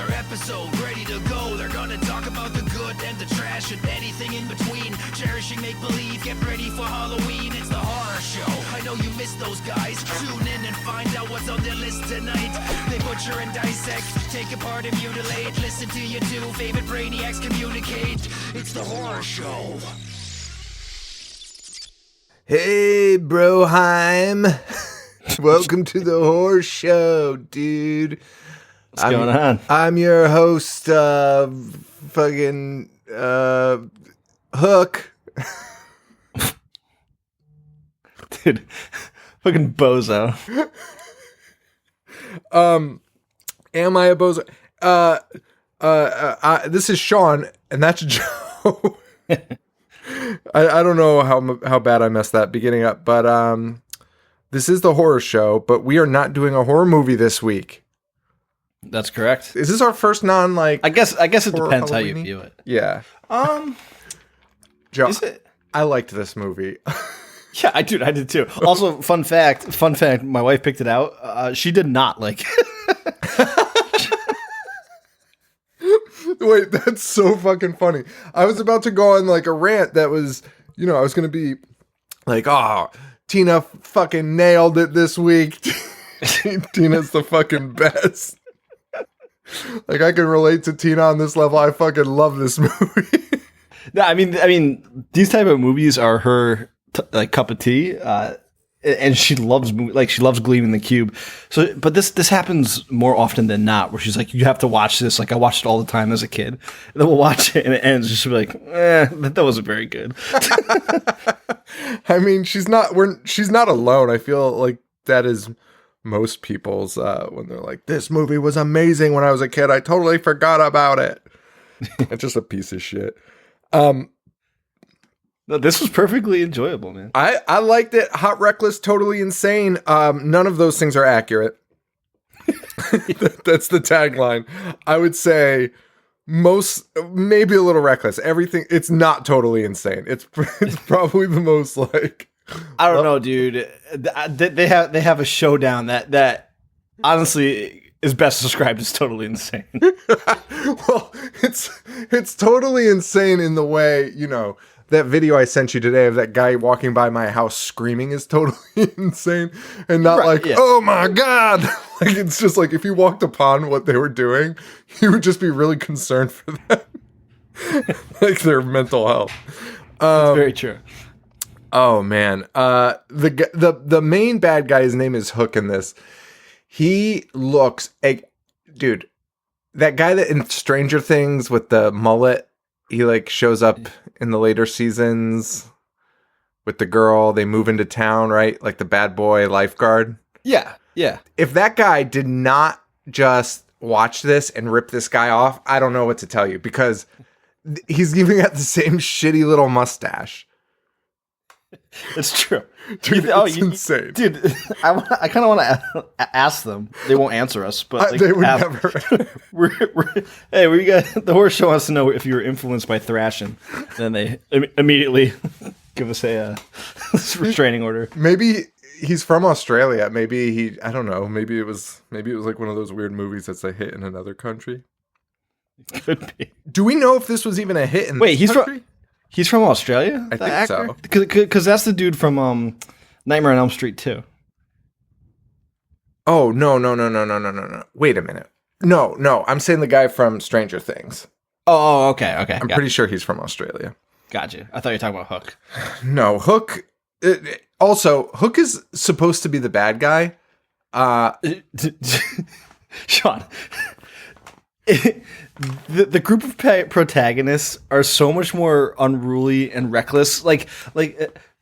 another episode ready to go. They're gonna talk about the good and the trash and anything in between. Cherishing make-believe, get ready for Halloween. It's the horror show. I know you missed those guys. Tune in and find out what's on their list tonight. They butcher and dissect, take apart and mutilate. Listen to your two favorite brainiacs communicate. It's the horror show. Hey, Broheim. Welcome to the horror show, dude. What's going on? I'm your host, Hook. Dude, fucking bozo. Am I a bozo? This is Sean, and that's Joe. I don't know how bad I messed that beginning up, but this is the horror show, but we are not doing a horror movie this week. That's correct. Is this our first I guess it depends how you view it. Yeah. Joe, Is it? I liked this movie. Yeah, I did too. Also, fun fact, my wife picked it out. She did not like it. Wait, that's so fucking funny. I was about to go on like a rant that was, I was going to be like, oh, Tina fucking nailed it this week. Tina's the fucking best. Like, I can relate to Tina on this level. I fucking love this movie. No, I mean, these type of movies are her cup of tea. And she loves she loves Gleaming the Cube. So, but this happens more often than not, where she's like, "You have to watch this." Like I watched it all the time as a kid. And then we'll watch it, and it ends. Just be like, that wasn't very good. I mean, she's not alone. I feel like that is most people's when they're like, "This movie was amazing when I was a kid. I totally forgot about it." It's just a piece of shit. No, this was perfectly enjoyable, man. I liked it. Hot, reckless, totally insane. None of those things are accurate. That's the tagline. I would say maybe a little reckless. Everything. It's not totally insane. It's probably the most like. I don't know, dude. They have a showdown that honestly is best described as totally insane. Well, it's totally insane in the way, that video I sent you today of that guy walking by my house screaming is totally insane, and not oh my God. Like, it's just like if you walked upon what they were doing, you would just be really concerned for them. Like their mental health. That's very true. Oh man. The main bad guy, his name is Hook in this. He looks dude, that guy that in Stranger Things with the mullet, he like shows up in the later seasons with the girl. They move into town, right? Like the bad boy lifeguard. Yeah. If that guy did not just watch this and rip this guy off, I don't know what to tell you, because he's even got the same shitty little mustache. It's true. Dude, it's insane. Dude, I kind of want to ask them. They won't answer us, but they would never. Hey, we got the horror show wants to know if you were influenced by Thrashin. Then they immediately give us a restraining order. Maybe he's from Australia. Maybe I don't know. Maybe it was like one of those weird movies that's a hit in another country. Could be. Do we know if this was even a hit in this country? He's from Australia? I think so. Because that's the dude from Nightmare on Elm Street 2. Oh, no. Wait a minute. No. I'm saying the guy from Stranger Things. Oh, okay. I'm pretty sure he's from Australia. Gotcha. I thought you were talking about Hook. No, Hook. Also, Hook is supposed to be the bad guy. Sean. The group of protagonists are so much more unruly and reckless. Like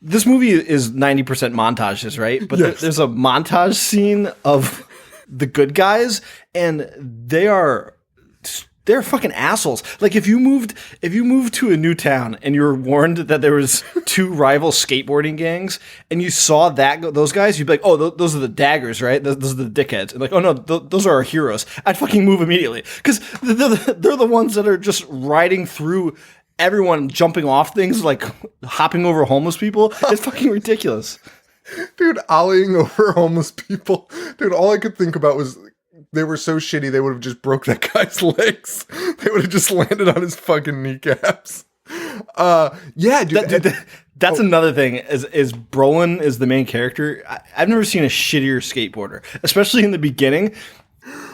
this movie is 90% montages, right? But yes. There's a montage scene of the good guys, and they're fucking assholes. Like if you moved to a new town and you were warned that there was two rival skateboarding gangs, and you saw those guys, you'd be like, "Oh, those are the daggers, right? Those are the dickheads." And like, "Oh no, those are our heroes." I'd fucking move immediately, because they're the ones that are just riding through everyone, jumping off things, like hopping over homeless people. It's fucking ridiculous. Dude, ollieing over homeless people. Dude, all I could think about was they were so shitty they would have just broke that guy's legs. They would have just landed on his fucking kneecaps. Yeah, dude. That's another thing. Is Brolin is the main character. I've never seen a shittier skateboarder, especially in the beginning,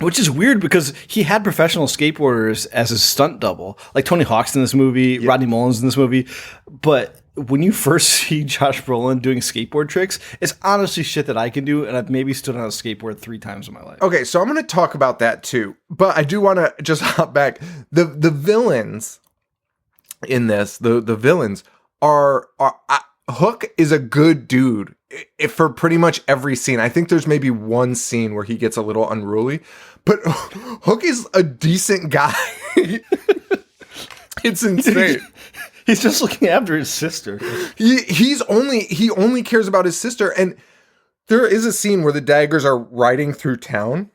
which is weird because he had professional skateboarders as his stunt double, like Tony Hawk's in this movie, Rodney Mullen's in this movie. But when you first see Josh Brolin doing skateboard tricks, it's honestly shit that I can do, and I've maybe stood on a skateboard 3 times in my life. Okay, so I'm going to talk about that too, but I do want to just hop back. The villains in this, the villains are Hook is a good dude for pretty much every scene. I think there's maybe one scene where he gets a little unruly, but Hook is a decent guy. It's insane. He's just looking after his sister. He only cares about his sister. And there is a scene where the Daggers are riding through town.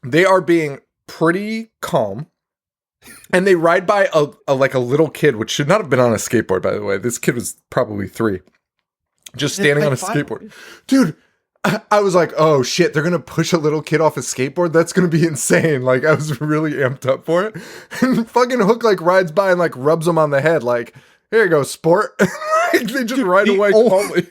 They are being pretty calm. And they ride by a little kid, which should not have been on a skateboard, by the way. This kid was probably 3. Just standing on a skateboard. Dude, I was like, oh shit, they're going to push a little kid off a skateboard? That's going to be insane. Like, I was really amped up for it. And fucking Hook, like, rides by and, like, rubs him on the head. Like, here you go, sport. Like, they just ride away calmly.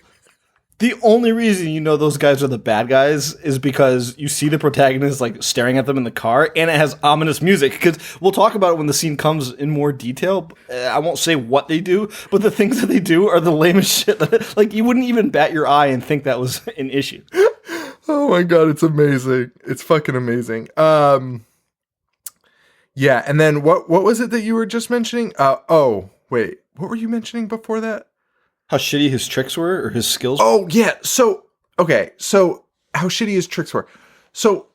The only reason you know those guys are the bad guys is because you see the protagonist like staring at them in the car, and it has ominous music. Because we'll talk about it when the scene comes in more detail. I won't say what they do, but the things that they do are the lamest shit. Like, you wouldn't even bat your eye and think that was an issue. Oh my god, it's amazing! It's fucking amazing. Yeah, and then what was it that you were just mentioning? Oh wait, what were you mentioning before that? How shitty his tricks were, or his skills were? Oh, yeah. So how shitty his tricks were. So,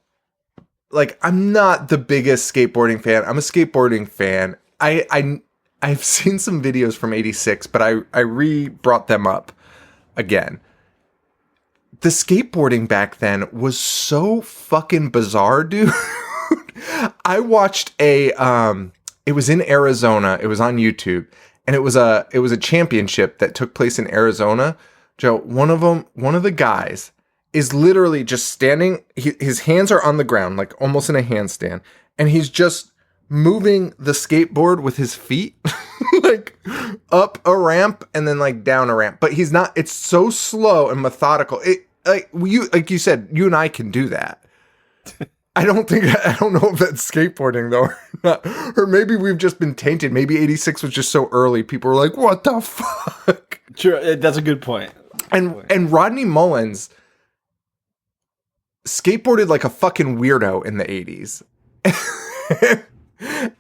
like, I'm not the biggest skateboarding fan. I'm a skateboarding fan. I've seen some videos from 86, but I brought them up again. The skateboarding back then was so fucking bizarre, dude. I watched it was in Arizona. It was on YouTube. And it was a championship that took place in Arizona. Joe, one of the guys is literally just standing. His hands are on the ground, like almost in a handstand. And he's just moving the skateboard with his feet, like up a ramp and then like down a ramp. But he's not, it's so slow and methodical. Like you said, you and I can do that. I don't know if that's skateboarding though or not. Or maybe we've just been tainted. Maybe 86 was just so early. People were like, what the fuck? Sure, that's a good point. And Rodney Mullins skateboarded like a fucking weirdo in the 80s.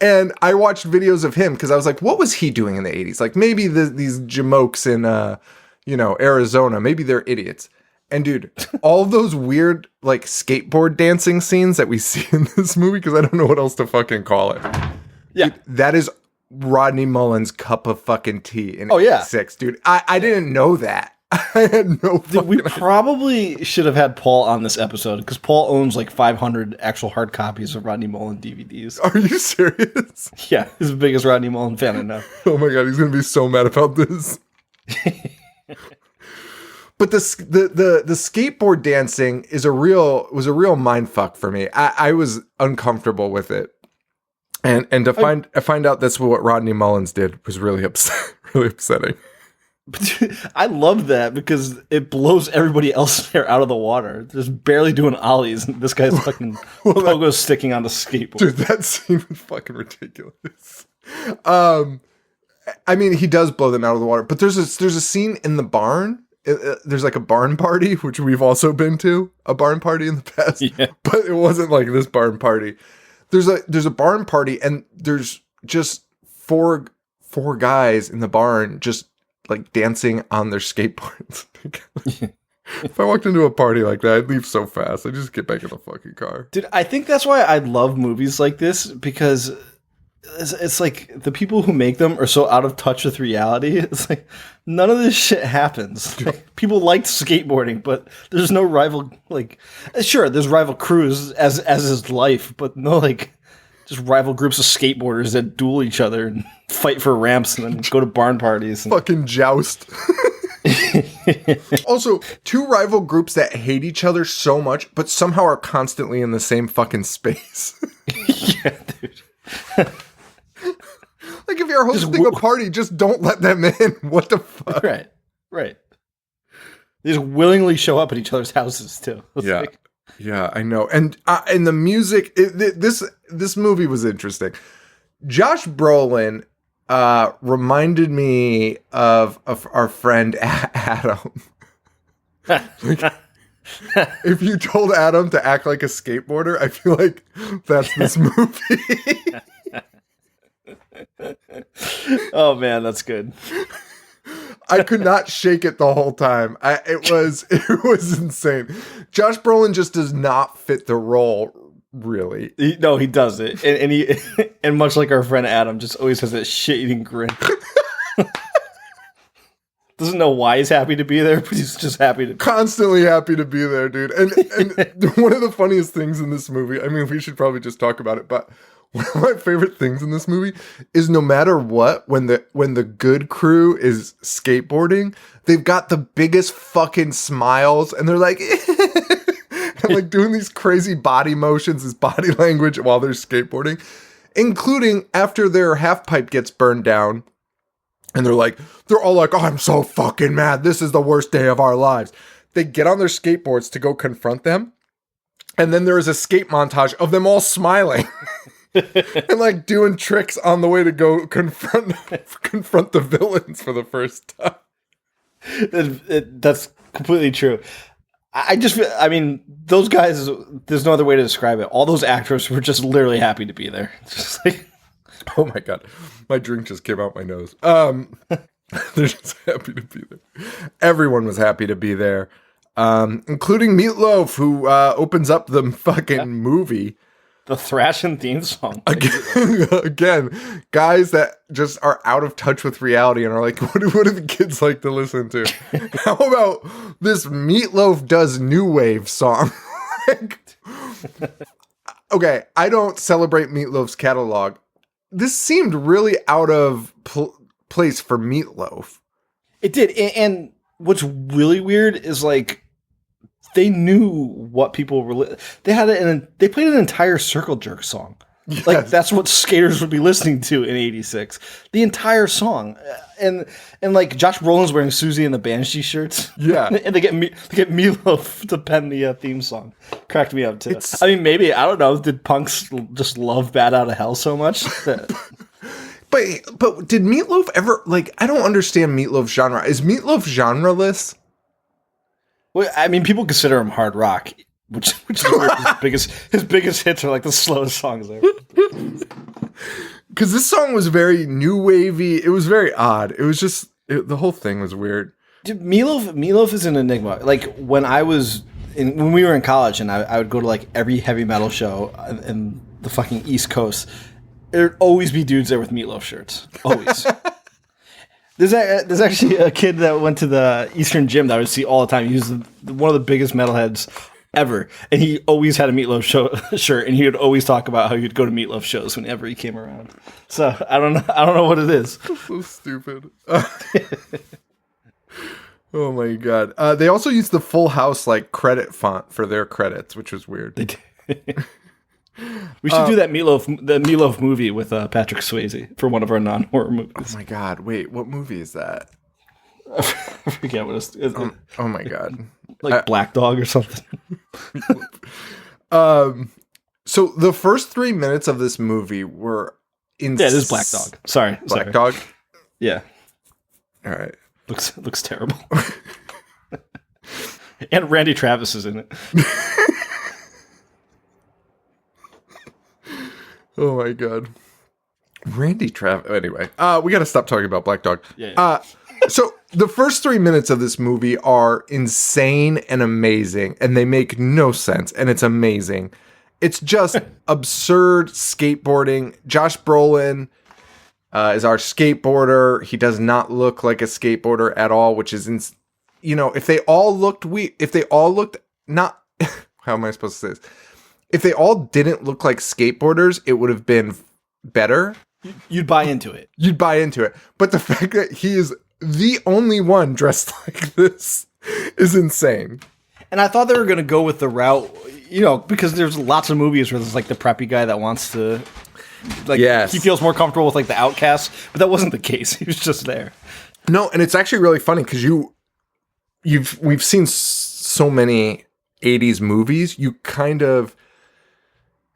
And I watched videos of him because I was like, what was he doing in the 80s? Like maybe these jamokes in Arizona, maybe they're idiots. And dude, all of those weird like skateboard dancing scenes that we see in this movie, because I don't know what else to fucking call it. Yeah. Dude, that is Rodney Mullen's cup of fucking tea in 86, dude. I didn't know that. I had no fucking We probably should have had Paul on this episode because Paul owns like 500 actual hard copies of Rodney Mullen DVDs. Are you serious? Yeah, he's the biggest Rodney Mullen fan I know. Oh my god, he's gonna be so mad about this. But the skateboard dancing was a real mindfuck for me. I was uncomfortable with it, and to find out that's what Rodney Mullins did was really upsetting. I love that because it blows everybody else there out of the water. Just barely doing ollies, and this guy's fucking pogo sticking on the skateboard. Dude, that scene was fucking ridiculous. I mean, he does blow them out of the water, but there's a scene in the barn. There's like a barn party, which we've also been to a barn party in the past, but it wasn't like this barn party. There's a barn party, and there's just four guys in the barn just like dancing on their skateboards. If I walked into a party like that, I'd leave so fast. I'd just get back in the fucking car. Dude, I think that's why I love movies like this, because it's like the people who make them are so out of touch with reality. It's like none of this shit happens. Like, people liked skateboarding, but there's no rival. Like, sure, there's rival crews as is life, but no like just rival groups of skateboarders that duel each other and fight for ramps and then go to barn parties. Fucking joust. Also, two rival groups that hate each other so much, but somehow are constantly in the same fucking space. Yeah, dude. Like, if you're hosting a party, just don't let them in. What the fuck? Right. They just willingly show up at each other's houses, too. Yeah, I know. And the music, this movie was interesting. Josh Brolin reminded me of our friend Adam. Like, if you told Adam to act like a skateboarder, I feel like that's this movie. Oh man, that's good. I could not shake it the whole time. It was insane. Josh Brolin just does not fit the role, really. He doesn't, and he and much like our friend Adam, just always has that shit-eating grin. Doesn't know why he's happy to be there, but he's just happy to. Constantly happy to be there, dude. And one of the funniest things in this movie, I mean, we should probably just talk about it, but one of my favorite things in this movie is no matter what, when the good crew is skateboarding, they've got the biggest fucking smiles, and they're like, and like doing these crazy body motions, this body language while they're skateboarding, including after their half pipe gets burned down. And they're all like, oh, I'm so fucking mad. This is the worst day of our lives. They get on their skateboards to go confront them. And then there is a skate montage of them all smiling and like doing tricks on the way to go confront the villains for the first time. That's completely true. I mean, those guys, there's no other way to describe it. All those actors were just literally happy to be there. Just like, oh my God. My drink just came out my nose. They're just happy to be there. Everyone was happy to be there. Including Meatloaf, who opens up the fucking movie. The Thrashin theme song. Again, guys that just are out of touch with reality and are like, what do the kids like to listen to? How about this Meatloaf does new wave song? Okay, I don't celebrate Meatloaf's catalog. This seemed really out of place for Meatloaf. It did. And what's really weird is like, they knew what people were. They played an entire Circle Jerk song. Yes. Like that's what skaters would be listening to in '86. The entire song, and like Josh Brolin's wearing Susie and the Banshee shirts. Yeah, and they get Meatloaf to pen the theme song. Cracked me up too. I mean, maybe I don't know. Did punks just love Bat Out of Hell so much that? But did Meatloaf ever like? I don't understand Meatloaf's genre. Is Meatloaf genreless? Well, I mean, people consider him hard rock, which is weird. His biggest hits are like the slowest songs ever. Because this song was very new wavy. It was very odd. It was just the whole thing was weird. Dude, Meatloaf is an enigma. Like when we were in college, and I would go to like every heavy metal show in the fucking East Coast. There'd always be dudes there with Meatloaf shirts. Always. There's actually a kid that went to the Eastern Gym that I would see all the time. He was one of the biggest metalheads ever, and he always had a Meatloaf shirt, and he would always talk about how he'd go to Meatloaf shows whenever he came around. So I don't know what it is. So stupid. Oh my God! They also used the Full House like credit font for their credits, which was weird. They did. We should do the Meatloaf movie with Patrick Swayze for one of our non-horror movies. Oh my God! Wait, what movie is that? I forget what it's. Oh my God! Like Black Dog or something. So the first 3 minutes of this movie were insane. Yeah, this is Black Dog. Sorry, Black Dog. Yeah. All right. Looks terrible. And Randy Travis is in it. Oh my God. Randy Travis. Anyway, we got to stop talking about Black Dog. Yeah. So the first 3 minutes of this movie are insane and amazing, and they make no sense, and it's amazing. It's just absurd skateboarding. Josh Brolin is our skateboarder. He does not look like a skateboarder at all, which is, if they all looked not, how am I supposed to say this? If they all didn't look like skateboarders, it would have been better. You'd buy into it. But the fact that he is the only one dressed like this is insane. And I thought they were going to go with the route, because there's lots of movies where there's like the preppy guy that wants to, like, yes. He feels more comfortable with like the outcasts, but that wasn't the case. He was just there. No, and it's actually really funny because we've seen so many 80s movies, you kind of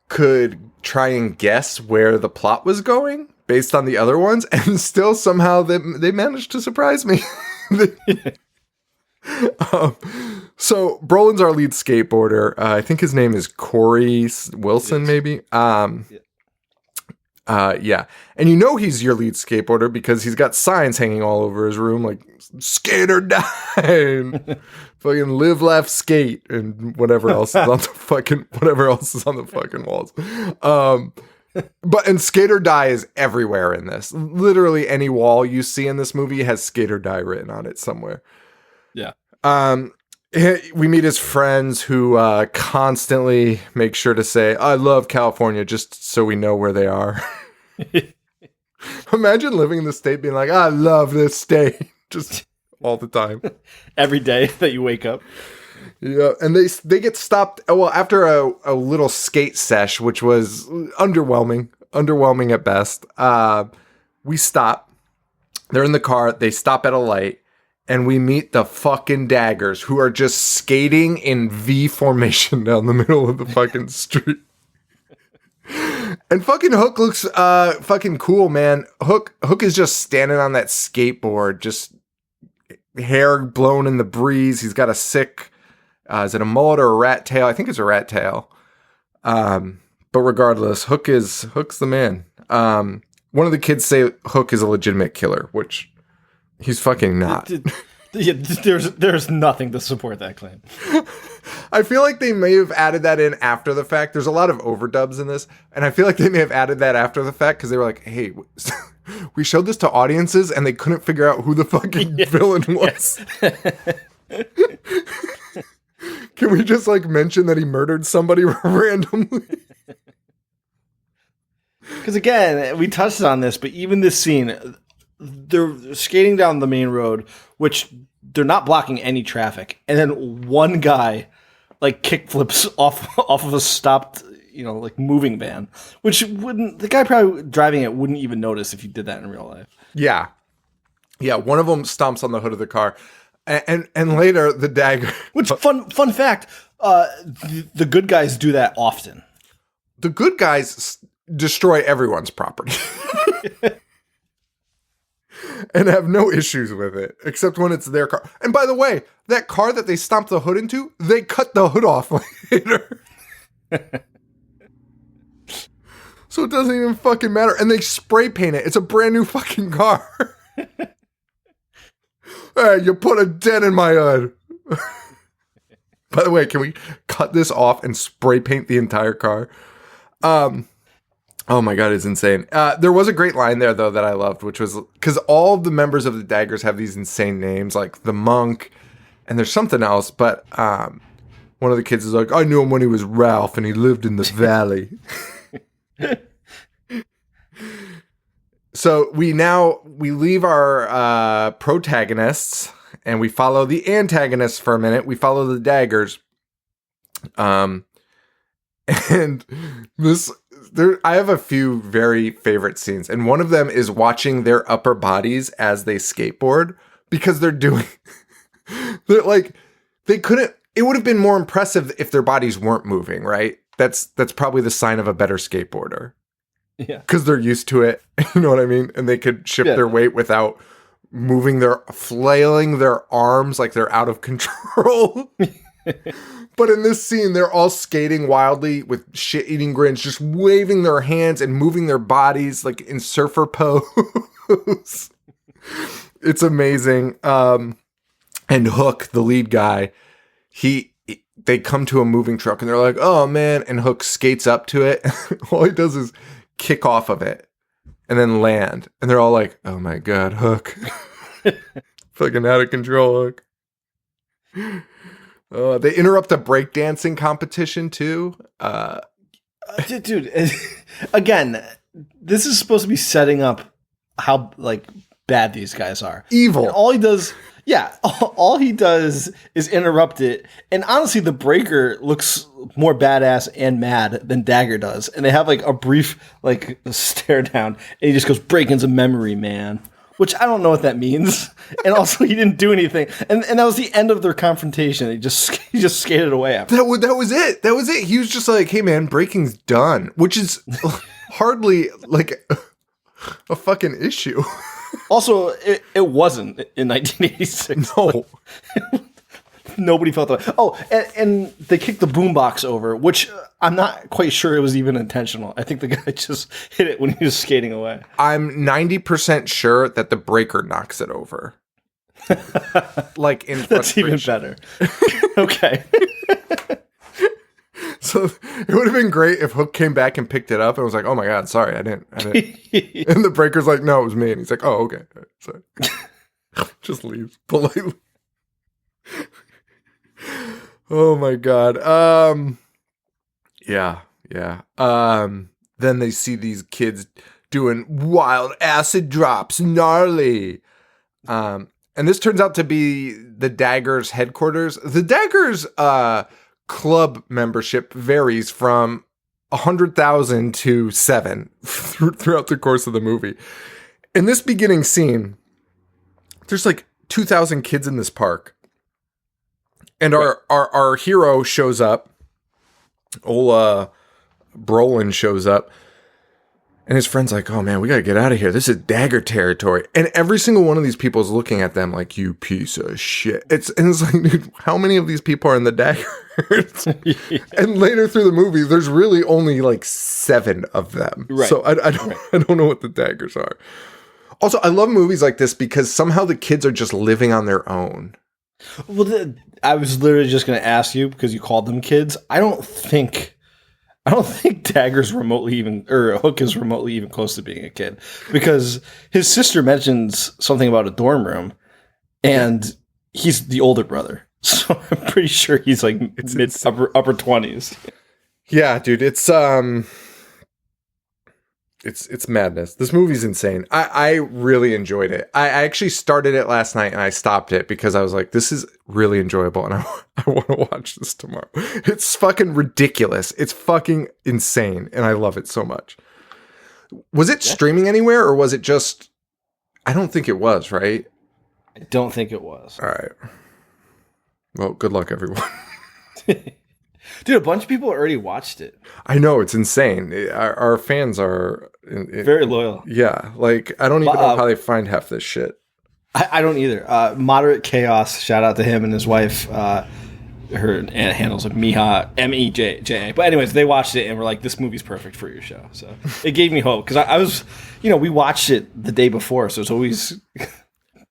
could try and guess where the plot was going based on the other ones, and still somehow they managed to surprise me. So Brolin's our lead skateboarder. I think his name is Corey Wilson, maybe. Yeah. And he's your lead skateboarder because he's got signs hanging all over his room like skate or die, and fucking live, laugh, skate, and whatever else is on the fucking walls. And skate or die is everywhere in this. Literally any wall you see in this movie has skate or die written on it somewhere. Yeah. We meet his friends who constantly make sure to say, I love California, just so we know where they are. Imagine living in the state being like, I love this state, just all the time. Every day that you wake up. Yeah, and they get stopped, after a little skate sesh, which was underwhelming at best. We stop. They're in the car. They stop at a light. And we meet the fucking daggers who are just skating in V formation down the middle of the fucking street. And fucking Hook looks fucking cool, man. Hook is just standing on that skateboard, just hair blown in the breeze. He's got a sick, is it a mullet or a rat tail? I think it's a rat tail. But regardless, Hook's the man. One of the kids say Hook is a legitimate killer, which... he's fucking not. Yeah, there's nothing to support that claim. I feel like they may have added that in after the fact. There's a lot of overdubs in this, and I feel like they may have added that after the fact because they were like, hey, we showed this to audiences and they couldn't figure out who the fucking villain was. Can we just mention that he murdered somebody randomly? Because again, we touched on this, but even this scene... they're skating down the main road, which they're not blocking any traffic. And then one guy kickflips off of a stopped, moving van, which the guy probably driving it wouldn't even notice if you did that in real life. Yeah. Yeah. One of them stomps on the hood of the car and later the dagger. Which fun fact, the good guys do that often. The good guys destroy everyone's property. And have no issues with it, except when it's their car. And by the way, that car that they stomped the hood into, they cut the hood off later. So it doesn't even fucking matter. And they spray paint it. It's a brand new fucking car. Hey, you put a dent in my hood. By the way, can we cut this off and spray paint the entire car? Oh my God, it's insane. There was a great line there, though, that I loved, which was because all of the members of the Daggers have these insane names, like the Monk, and there's something else, but one of the kids is like, I knew him when he was Ralph, and he lived in the valley. So we leave our protagonists, and we follow the antagonists for a minute. We follow the Daggers. And this... I have a few very favorite scenes, and one of them is watching their upper bodies as they skateboard because they couldn't, it would have been more impressive if their bodies weren't moving, right? That's probably the sign of a better skateboarder. Yeah. Because they're used to it, you know what I mean? And they could shift their weight without flailing their arms like they're out of control. But in this scene, they're all skating wildly with shit-eating grins, just waving their hands and moving their bodies like in surfer pose. It's amazing. And Hook, the lead guy, they come to a moving truck and they're like, oh man, and Hook skates up to it. All he does is kick off of it and then land. And they're all like, oh my God, Hook. Fucking out of control, Hook. They interrupt a breakdancing competition too. Dude, again, this is supposed to be setting up how bad these guys are. Evil. And all he does is interrupt it. And honestly, the breaker looks more badass and mad than Dagger does. And they have like a brief like stare down, and he just goes, "Break-in's a memory, man." Which I don't know what that means. And also, he didn't do anything. And that was the end of their confrontation. He just skated away after. That was it. That was it. He was just like, "Hey man, breaking's done," which is hardly like a fucking issue. Also, it wasn't in 1986. No. Nobody felt that way. Oh, and they kicked the boombox over, which I'm not quite sure it was even intentional. I think the guy just hit it when he was skating away. I'm 90% sure that the breaker knocks it over. Like in That's even better. Okay. So it would have been great if Hook came back and picked it up and was like, "Oh my God, sorry, I didn't." And the breaker's like, "No, it was me." And he's like, "Oh, okay." Sorry. Just leaves politely. Oh my God. Yeah. Then they see these kids doing wild acid drops, gnarly. And this turns out to be the Daggers headquarters. The Daggers club membership varies from 100,000 to 7 throughout the course of the movie. In this beginning scene, there's like 2,000 kids in this park. And our hero shows up. Old Brolin shows up. And his friend's like, "Oh man, we gotta get out of here. This is Dagger territory." And every single one of these people is looking at them like, "You piece of shit." It's like, dude, how many of these people are in the Daggers? And later through the movie, there's really only like 7 of them. Right. So I don't know what the Daggers are. Also, I love movies like this because somehow the kids are just living on their own. Well, I was literally just going to ask you because you called them kids. I don't think Dagger's remotely even, or Hook is remotely even close to being a kid, because his sister mentions something about a dorm room, and he's the older brother, so I'm pretty sure he's like upper 20s. Yeah, dude, it's madness. This movie's insane. I really enjoyed it. I actually started it last night and I stopped it because I was like, this is really enjoyable and I want to watch this tomorrow. It's fucking ridiculous. It's fucking insane and I love it so much. Was it streaming anywhere or was it just... I don't think it was, right? I don't think it was. All right. Well, good luck, everyone. Dude, a bunch of people already watched it. I know, it's insane. Our fans are... very loyal. Yeah, like, I don't even know how they find half this shit. I don't either. Moderate Chaos, shout out to him and his wife. Her handles like Miha, Meja. But anyways, they watched it and were like, this movie's perfect for your show. So it gave me hope. Because I was, we watched it the day before, so it's always...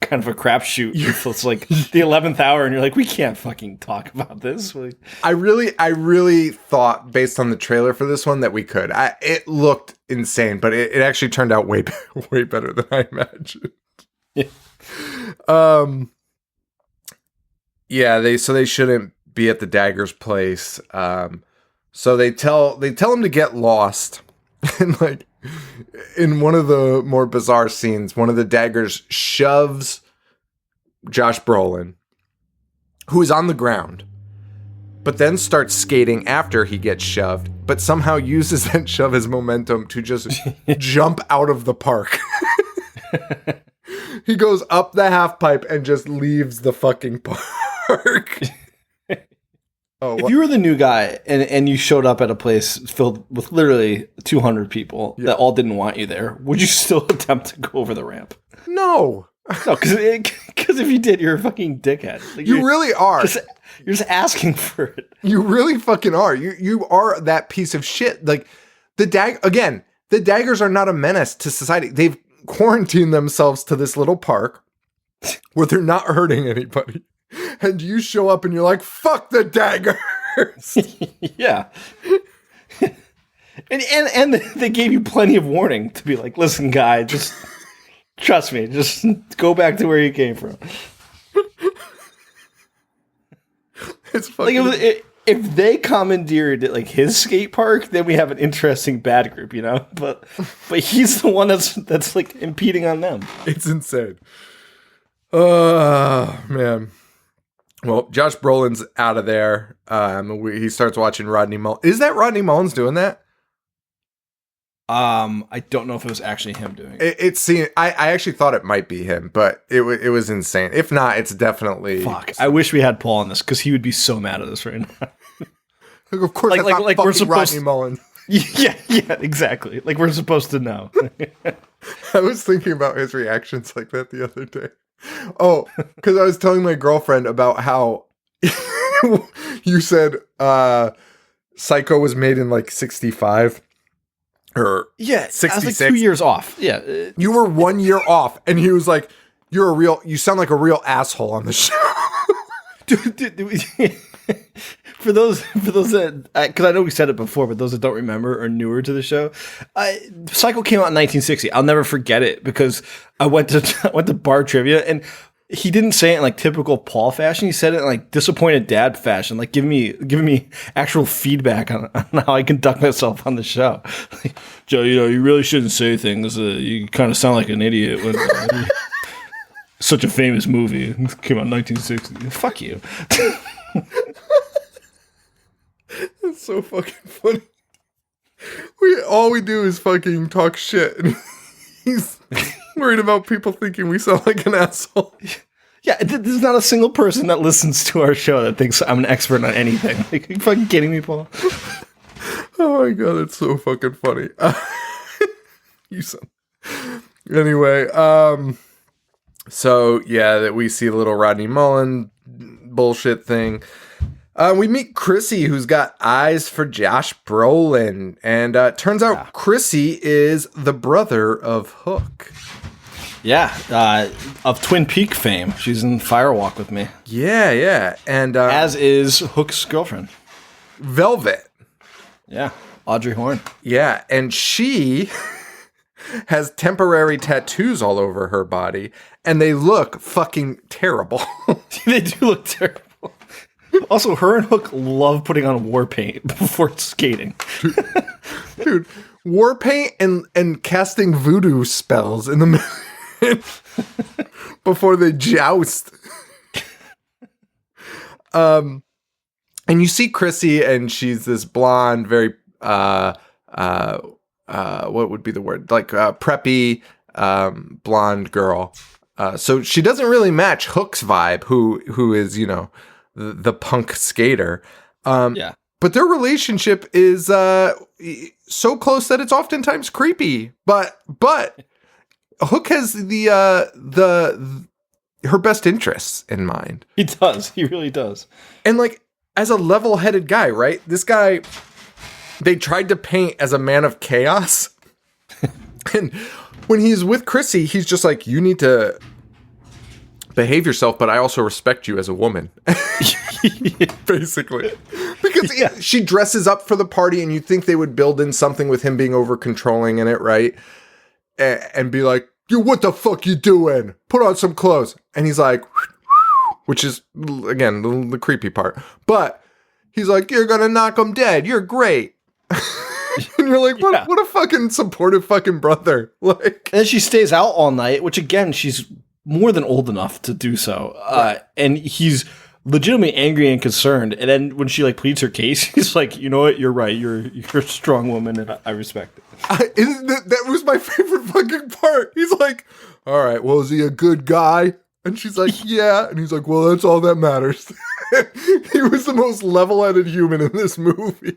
kind of a crapshoot. It's like the 11th hour and you're like, we can't fucking talk about this. I really thought based on the trailer for this one that we could. It looked insane, but it actually turned out way better than I imagined. Yeah. They shouldn't be at the Daggers place. So they tell him to get lost. And like in one of the more bizarre scenes, one of the Daggers shoves Josh Brolin, who is on the ground, but then starts skating after he gets shoved, but somehow uses that shove as momentum to just jump out of the park. He goes up the half pipe and just leaves the fucking park. If you were the new guy and you showed up at a place filled with literally 200 people that all didn't want you there, would you still attempt to go over the ramp? No. No, because if you did, you're a fucking dickhead. Like, you really are. You're just asking for it. You really fucking are. You are that piece of shit. Like, the Daggers are not a menace to society. They've quarantined themselves to this little park where they're not hurting anybody. And you show up and you're like, fuck the Daggers. Yeah. and they gave you plenty of warning to be like, listen, guy, just trust me. Just go back to where you came from. It's fucking... Like if they commandeered like his skate park, then we have an interesting bad group, you know. But he's the one that's like impeding on them. It's insane. Oh man. Well, Josh Brolin's out of there. He starts watching Rodney Mullen. Is that Rodney Mullen's doing that? I don't know if it was actually him doing it. I actually thought it might be him, but it was insane. If not, it's definitely. Fuck. I wish we had Paul on this because he would be so mad at us right now. Like, of course, like we're supposed Rodney Mullen. Yeah, exactly. Like we're supposed to know. I was thinking about his reactions like that the other day. Oh, because I was telling my girlfriend about how you said Psycho was made in like 65 or 66. I was like 2 years off. Yeah. You were 1 year off, and he was like, you sound like a real asshole on the show. Dude, for those that, because I know we said it before, but those that don't remember or newer to the show, Psycho came out in 1960. I'll never forget it because I went to bar trivia and he didn't say it in like typical Paul fashion. He said it in like disappointed dad fashion, like giving me actual feedback on how I conduct myself on the show. Like, Joe, you really shouldn't say things. You kind of sound like an idiot when such a famous movie came out in 1960. Fuck you. That's so fucking funny. All we do is fucking talk shit, and he's worried about people thinking we sound like an asshole. Yeah, there's not a single person that listens to our show that thinks I'm an expert on anything. Like, are you fucking kidding me, Paul? Oh my god, that's so fucking funny. You son. Anyway, so yeah, that we see the little Rodney Mullen bullshit thing. We meet Chrissy, who's got eyes for Josh Brolin. And turns out Chrissy is the brother of Hook. Yeah, of Twin Peak fame. She's in Firewalk with me. Yeah. And as is Hook's girlfriend. Velvet. Yeah, Audrey Horne. Yeah, and she has temporary tattoos all over her body. And they look fucking terrible. They do look terrible. Also, her and Hook love putting on war paint before skating. Dude, war paint and casting voodoo spells in the middle before they joust. And you see Chrissy, and she's this blonde, very what would be the word? Like preppy blonde girl. So she doesn't really match Hook's vibe, who is, the punk skater. Yeah. But their relationship is so close that it's oftentimes creepy. But Hook has her best interests in mind. He does. He really does. And like, as a level-headed guy, right? This guy, they tried to paint as a man of chaos. And when he's with Chrissy, he's just like, you need to behave yourself, but I also respect you as a woman. Basically. Because she dresses up for the party, and you'd think they would build in something with him being over-controlling in it, right? And be like, what the fuck you doing? Put on some clothes. And he's like, which is, again, the creepy part. But he's like, you're gonna knock him dead. You're great. And you're like, what a fucking supportive fucking brother. Like, and then she stays out all night, which again, she's more than old enough to do so. Right. And he's legitimately angry and concerned. And then when she like pleads her case, he's like, you know what? You're right. You're a strong woman, and I respect it. That was my favorite fucking part. He's like, all right, well, is he a good guy? And she's like, yeah. And he's like, well, that's all that matters. He was the most level-headed human in this movie.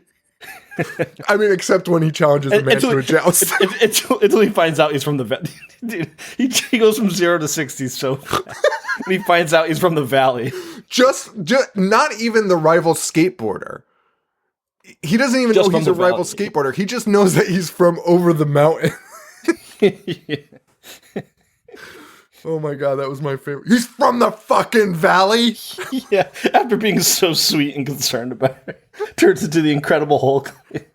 I mean, except when he challenges a man to a joust. Until he finds out he's from the valley. Dude, he goes from 0 to 60 so fast. When he finds out he's from the valley. Just not even the rival skateboarder. He doesn't even know he's a rival skateboarder. He just knows that he's from over the mountain. Oh my god, that was my favorite. He's from the fucking valley. Yeah, after being so sweet and concerned about it, turns into the Incredible Hulk. It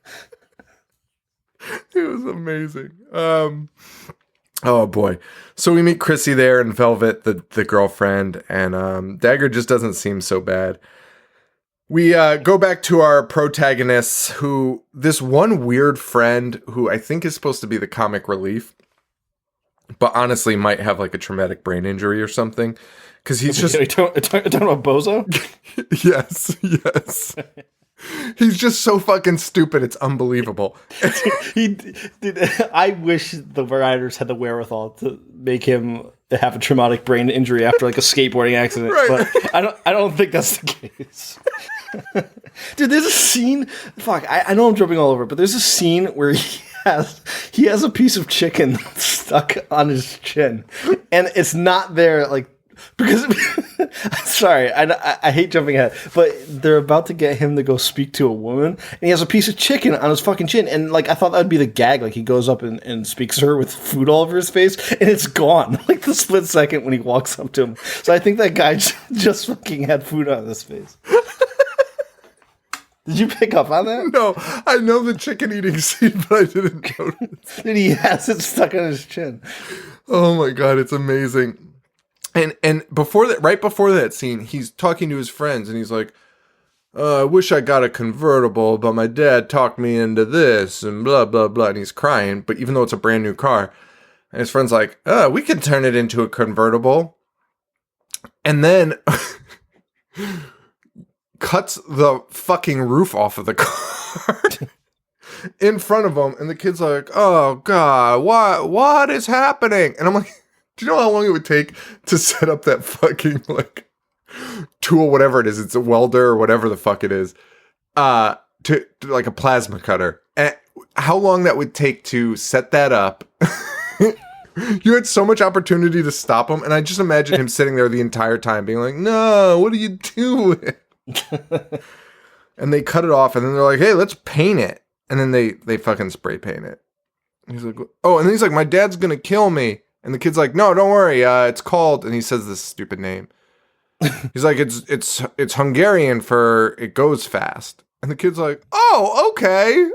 was amazing. Oh boy. So we meet Chrissy there and Velvet, the girlfriend, and Dagger just doesn't seem so bad. We go back to our protagonists, who this one weird friend who I think is supposed to be the comic relief, but honestly might have like a traumatic brain injury or something. Because he's just... Are you talking about Bozo? Yes. He's just so fucking stupid. It's unbelievable. I wish the writers had the wherewithal to make him have a traumatic brain injury after like a skateboarding accident, Right. but I don't think that's the case. Dude, there's a scene. Fuck, I know I'm jumping all over, but there's a scene where he has a piece of chicken stuck on his chin, and it's not there like. Because, sorry, I hate jumping ahead, but they're about to get him to go speak to a woman, and he has a piece of chicken on his fucking chin, and like I thought that would be the gag, like he goes up and speaks to her with food all over his face, and it's gone, like the split second when he walks up to him. So I think that guy just fucking had food on his face. Did you pick up on that? No, I know the chicken eating scene, but I didn't notice. Dude, he has it stuck on his chin. Oh my god, it's amazing. And before that, right before that scene, he's talking to his friends, and he's like, I wish I got a convertible, but my dad talked me into this, and blah, blah, blah, and he's crying, but even though it's a brand new car, and his friend's like, we can turn it into a convertible, and then cuts the fucking roof off of the car in front of him, and the kid's like, oh god, what is happening? And I'm like, do you know how long it would take to set up that fucking, like, tool, whatever it is, it's a welder or whatever the fuck it is, to like a plasma cutter. And how long that would take to set that up. You had so much opportunity to stop him, and I just imagine him sitting there the entire time being like, no, what are you doing? And they cut it off, and then they're like, hey, let's paint it. And then they fucking spray paint it. And he's like, oh, and then he's like, my dad's gonna kill me. And the kid's like, no, don't worry. It's called, and he says this stupid name. He's like, it's Hungarian for it goes fast. And the kid's like, oh, okay.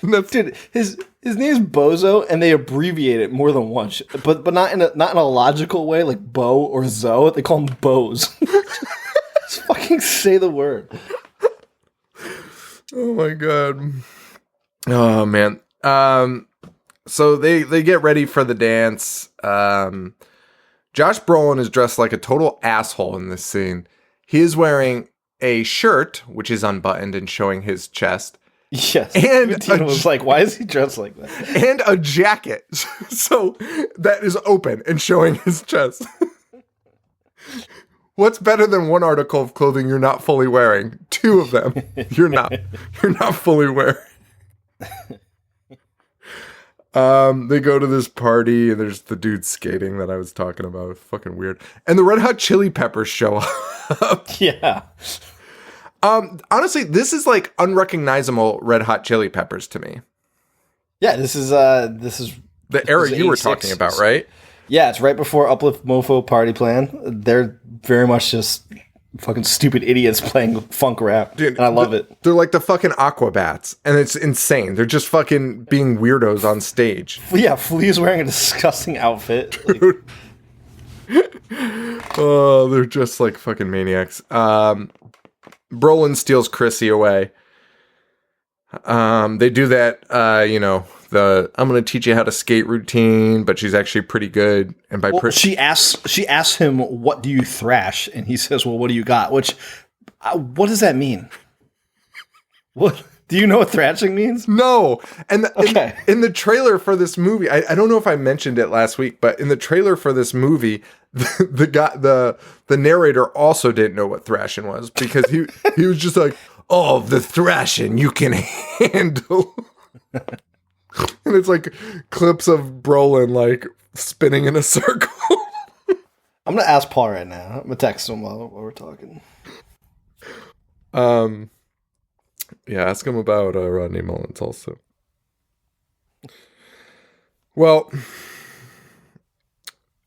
Dude, his name's Bozo, and they abbreviate it more than once, but not in a logical way, like Bo or Zo. They call him Boz. Just fucking say the word. Oh my god. Oh man. So they get ready for the dance. Josh Brolin is dressed like a total asshole in this scene. He is wearing a shirt, which is unbuttoned and showing his chest. Yes. And Tina was like, why is he dressed like that? And a jacket. So that is open and showing his chest. What's better than one article of clothing you're not fully wearing? Two of them you're not fully wearing. They go to this party, and there's the dude skating that I was talking about. Fucking weird. And the Red Hot Chili Peppers show up. Yeah. Honestly, this is like unrecognizable Red Hot Chili Peppers to me. Yeah, this is the era you were talking about, right? Yeah, it's right before Uplift Mofo Party Plan. They're very much just fucking stupid idiots playing funk rap. Dude, and I love it. They're like the fucking Aquabats, and it's insane. They're just fucking being weirdos on stage. Yeah, Flea's wearing a disgusting outfit. Dude. Oh, they're just like fucking maniacs. Brolin steals Chrissy away. They do that, I'm going to teach you how to skate routine, but she's actually pretty good. And she asks him, what do you thrash? And he says, well, what do you got? Which, what does that mean? What do you know what thrashing means? No. And in the trailer for this movie, I don't know if I mentioned it last week, but in the trailer for this movie, the narrator also didn't know what thrashing was, because he was just like, oh, the thrashing you can handle. And it's like clips of Brolin like spinning in a circle. I'm gonna ask Paul right now. I'm gonna text him while we're talking. Yeah, ask him about Rodney Mullins also. Well,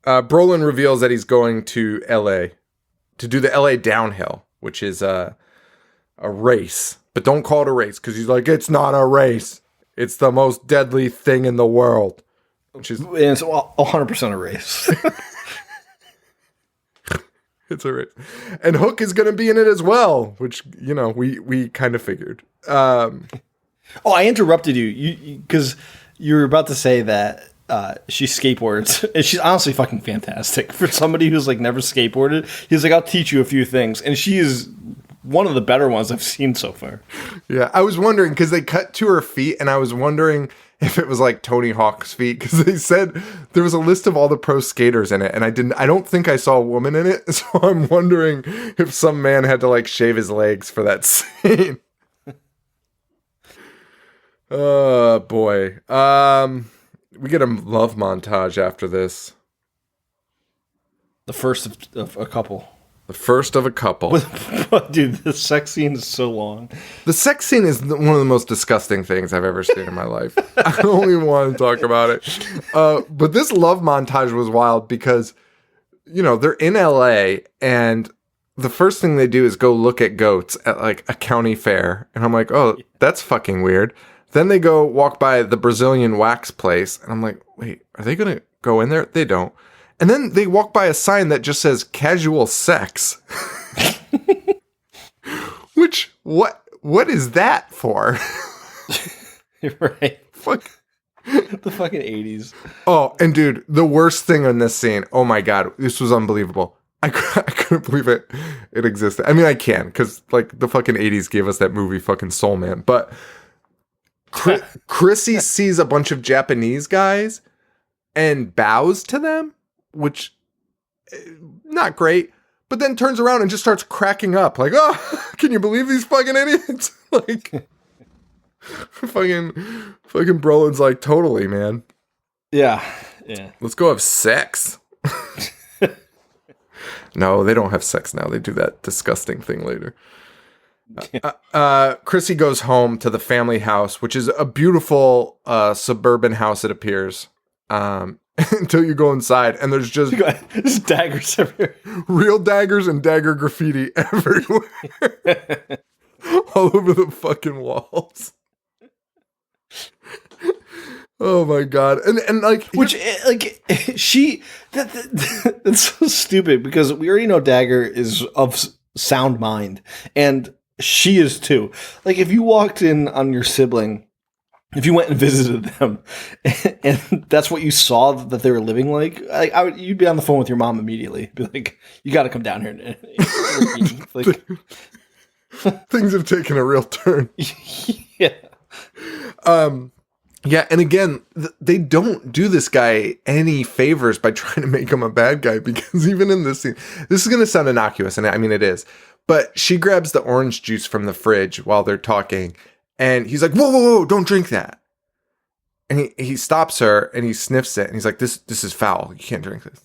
Brolin reveals that he's going to LA to do the LA downhill, which is a race. But don't call it a race, because he's like, it's not a race. It's the most deadly thing in the world. Which is... It's 100% a race. It's a race. And Hook is going to be in it as well, which, we kind of figured. Oh, I interrupted you because you were about to say that she skateboards, and she's honestly fucking fantastic. For somebody who's like never skateboarded, he's like, I'll teach you a few things. And she is one of the better ones I've seen so far. Yeah, I was wondering, because they cut to her feet, and I was wondering if it was like Tony Hawk's feet, because they said there was a list of all the pro skaters in it, and I don't think I saw a woman in it, so I'm wondering if some man had to like shave his legs for that scene. Oh boy. We get a love montage after this. The first of a couple. The first of a couple. Dude, the sex scene is so long. The sex scene is one of the most disgusting things I've ever seen in my life. I don't even want to talk about it. But this love montage was wild because, they're in LA and the first thing they do is go look at goats at like a county fair. And I'm like, oh, that's fucking weird. Then they go walk by the Brazilian wax place. And I'm like, wait, are they going to go in there? They don't. And then they walk by a sign that just says casual sex. Which, what is that for? Right. Fuck. The fucking 80s. Oh, and dude, the worst thing in this scene, oh my God, this was unbelievable. I couldn't believe it existed. I mean, I can, because like the fucking 80s gave us that movie fucking Soul Man. But Chrissy sees a bunch of Japanese guys and bows to them, which not great, but then turns around and just starts cracking up like, oh, can you believe these fucking idiots? Like, fucking Brolin's like, totally, man. Yeah. Let's go have sex. No, they don't have sex now. They do that disgusting thing later. Chrissy goes home to the family house, which is a beautiful suburban house, it appears. Until you go inside, and there's just daggers everywhere. Real daggers and dagger graffiti everywhere. All over the fucking walls. Oh my God. And like, which like that's so stupid, because we already know Dagger is of sound mind, and she is too. Like, if you walked in on your sibling, if you went and visited them, and that's what you saw that they were living like, you'd be on the phone with your mom immediately. Be like, you got to come down here. Like, things have taken a real turn. Yeah. Yeah, and again, they don't do this guy any favors by trying to make him a bad guy, because even in this scene, this is going to sound innocuous, and I mean it is, but she grabs the orange juice from the fridge while they're talking, and he's like, whoa, don't drink that. And he stops her, and he sniffs it, and he's like, this is foul. You can't drink this.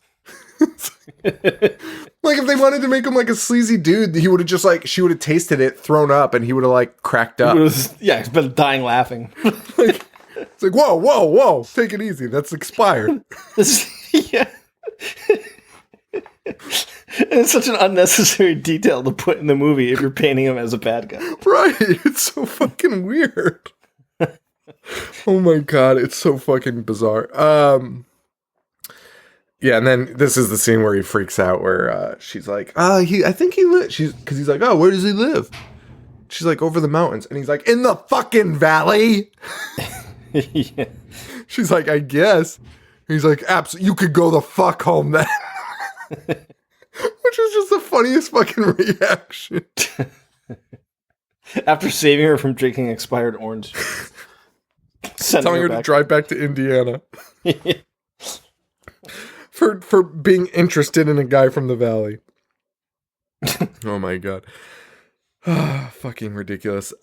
Like, if they wanted to make him like a sleazy dude, he would have just like, she would have tasted it, thrown up, and he would have like cracked up. He's been dying laughing. It's like, whoa, take it easy. That's expired. Yeah. It's such an unnecessary detail to put in the movie if you're painting him as a bad guy. Right. It's so fucking weird. Oh my God. It's so fucking bizarre. Yeah, and then this is the scene where he freaks out, where she's like, I think he lives. Because he's like, oh, where does he live? She's like, over the mountains. And he's like, in the fucking valley. Yeah. She's like, I guess. He's like, absolutely, you could go the fuck home then. Which is just the funniest fucking reaction. After saving her from drinking expired orange juice. Telling her to drive back to Indiana. For being interested in a guy from the valley. Oh my God. Fucking ridiculous.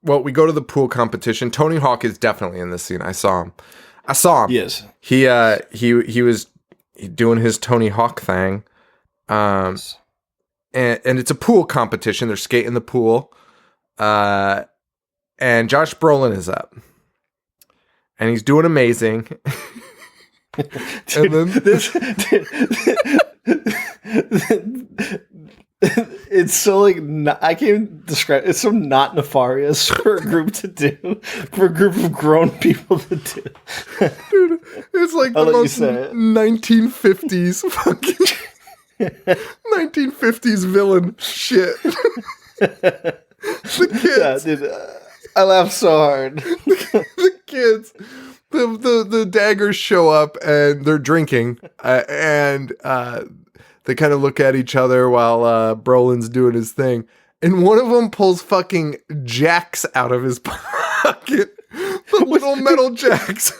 Well, we go to the pool competition. Tony Hawk is definitely in this scene. I saw him. Yes. He was doing his Tony Hawk thing. And it's a pool competition. They're skating the pool. And Josh Brolin is up. And he's doing amazing. Dude, and then it's so like, I can't even describe. It's so not nefarious for a group to do, for a group of grown people to do. Dude, it's like the most 1950s fucking. 1950s villain shit. The kids. Yeah, dude, I laughed so hard. The kids. The daggers show up and they're drinking. And they kind of look at each other while Brolin's doing his thing. And one of them pulls fucking jacks out of his pocket. The little metal jacks.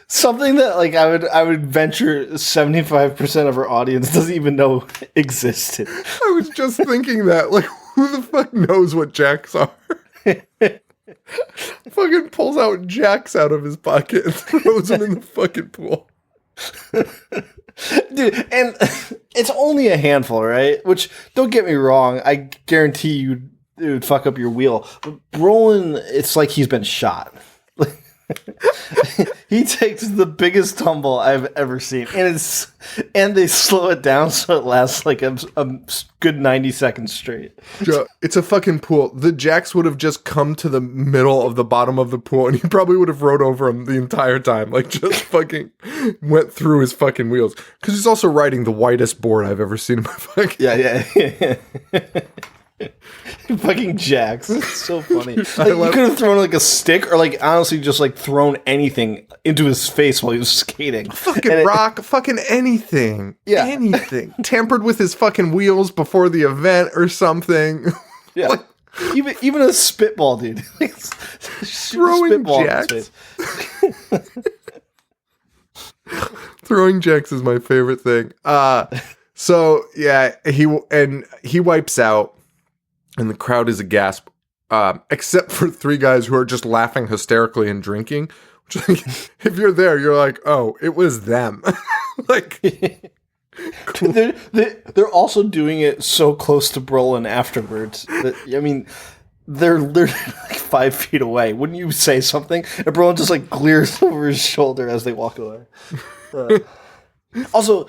Something that like I would venture 75% of our audience doesn't even know existed. I was just thinking that. Like, who the fuck knows what jacks are? Fucking pulls out jacks out of his pocket and throws them in the fucking pool. Dude, and it's only a handful, right? Which, don't get me wrong, I guarantee you it would fuck up your wheel. But Brolin, it's like he's been shot. He takes the biggest tumble I've ever seen, and they slow it down so it lasts like a good 90 seconds straight. It's a fucking pool. The jacks would have just come to the middle of the bottom of the pool, and he probably would have rode over him the entire time. Like, just fucking went through his fucking wheels. Because he's also riding the whitest board I've ever seen in my fucking... Yeah. Fucking jacks. It's so funny. Like, you could have thrown like a stick or like honestly just like thrown anything into his face while he was skating. Fucking rock, fucking anything. Yeah. Anything. Tampered with his fucking wheels before the event or something. Yeah. Like, even a spitball, dude. Like, throwing jacks. Throwing jacks is my favorite thing. So yeah, he wipes out. And the crowd is aghast, except for three guys who are just laughing hysterically and drinking. Which, like, if you're there, you're like, oh, it was them. Like, cool. They're also doing it so close to Brolin afterwards. That, I mean, they're like 5 feet away. Wouldn't you say something? And Brolin just like glares over his shoulder as they walk away. Also,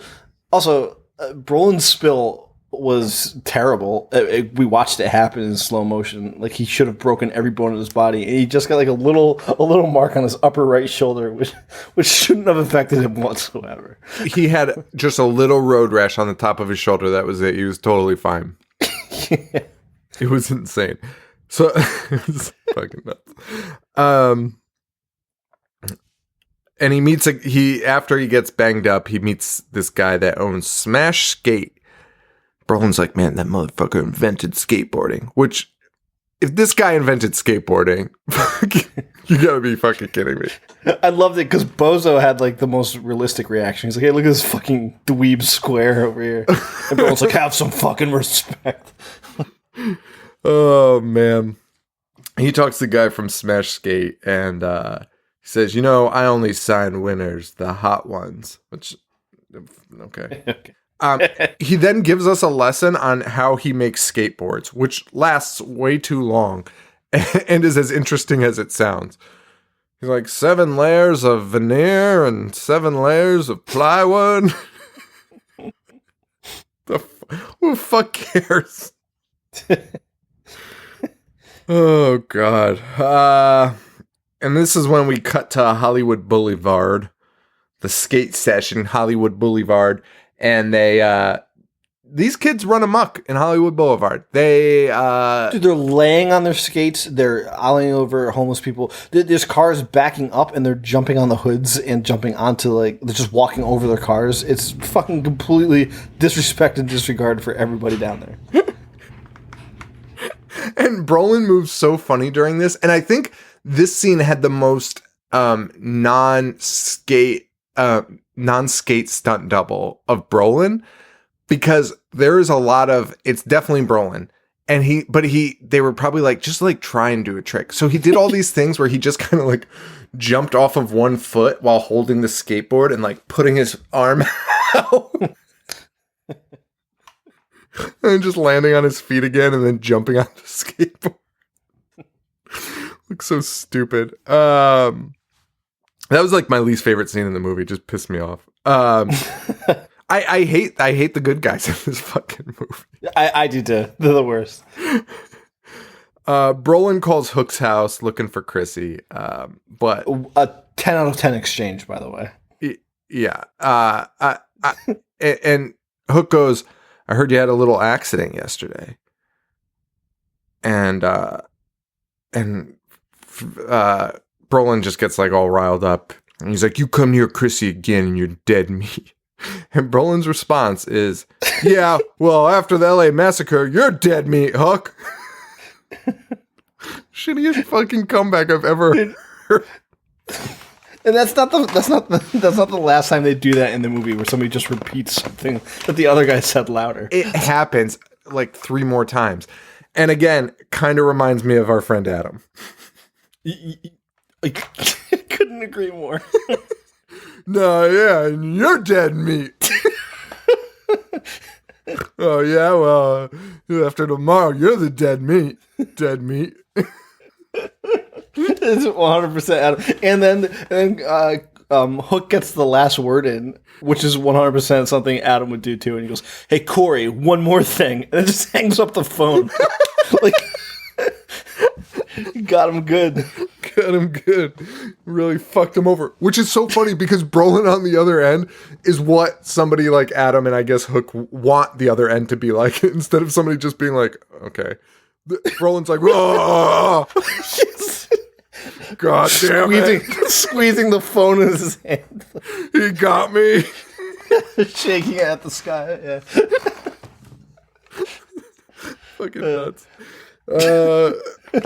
Brolin's spill was terrible. We watched it happen in slow motion. Like, he should have broken every bone in his body, and he just got like a little mark on his upper right shoulder, which shouldn't have affected him whatsoever. He had just a little road rash on the top of his shoulder. That was it. He was totally fine. Yeah. It was insane. So it was fucking nuts. And he meets after he gets banged up, he meets this guy that owns Smash Skate. Brolin's like, man, that motherfucker invented skateboarding. Which, if this guy invented skateboarding, you gotta be fucking kidding me. I loved it because Bozo had like the most realistic reaction. He's like, hey, look at this fucking dweeb square over here. And Brolin's like, have some fucking respect. Oh, man. He talks to the guy from Smash Skate, and he says, I only sign winners, the hot ones. Which, okay. He then gives us a lesson on how he makes skateboards, which lasts way too long and is as interesting as it sounds. He's like, 7 layers of veneer and 7 layers of plywood. Who the fuck cares? Oh, God. And this is when we cut to Hollywood Boulevard, the skate session, Hollywood Boulevard. And these kids run amok in Hollywood Boulevard. Dude, they're laying on their skates. They're ollieing over homeless people. There's cars backing up, and they're jumping on the hoods and jumping onto, like, they're just walking over their cars. It's fucking completely disrespect and disregard for everybody down there. And Brolin moves so funny during this. And I think this scene had the most non-skate stunt double of Brolin, because there is a lot of, it's definitely Brolin, and they were probably like, just like try and do a trick. So he did all these things where he just kind of like jumped off of one foot while holding the skateboard and like putting his arm out and just landing on his feet again and then jumping on the skateboard. Looks so stupid. That was like my least favorite scene in the movie. It just pissed me off. I hate the good guys in this fucking movie. I do too. They're the worst. Brolin calls Hook's house looking for Chrissy. But a 10 out of 10 exchange, by the way. Yeah. And Hook goes, I heard you had a little accident yesterday. And Brolin just gets like all riled up. And he's like, you come near Chrissy again and you're dead meat. And Brolin's response is, yeah, well, after the LA massacre, you're dead meat, Hook. Shittiest fucking comeback I've ever heard. And that's not the last time they do that in the movie where somebody just repeats something that the other guy said louder. It happens like 3 more times. And again, kind of reminds me of our friend Adam. I couldn't agree more. No, yeah, you're dead meat. Oh, yeah, well, after tomorrow, you're the dead meat. Dead meat. It's 100% Adam. And then Hook gets the last word in, which is 100% something Adam would do too. And he goes, hey, Corey, one more thing. And it just hangs up the phone. Like, got him good. Got him good. Really fucked him over. Which is so funny because Brolin on the other end is what somebody like Adam and I guess Hook want the other end to be like. Instead of somebody just being like, okay. Brolin's like, oh, God damn it. Squeezing the phone in his hand. He got me. Shaking it at the sky. Yeah. Fucking nuts.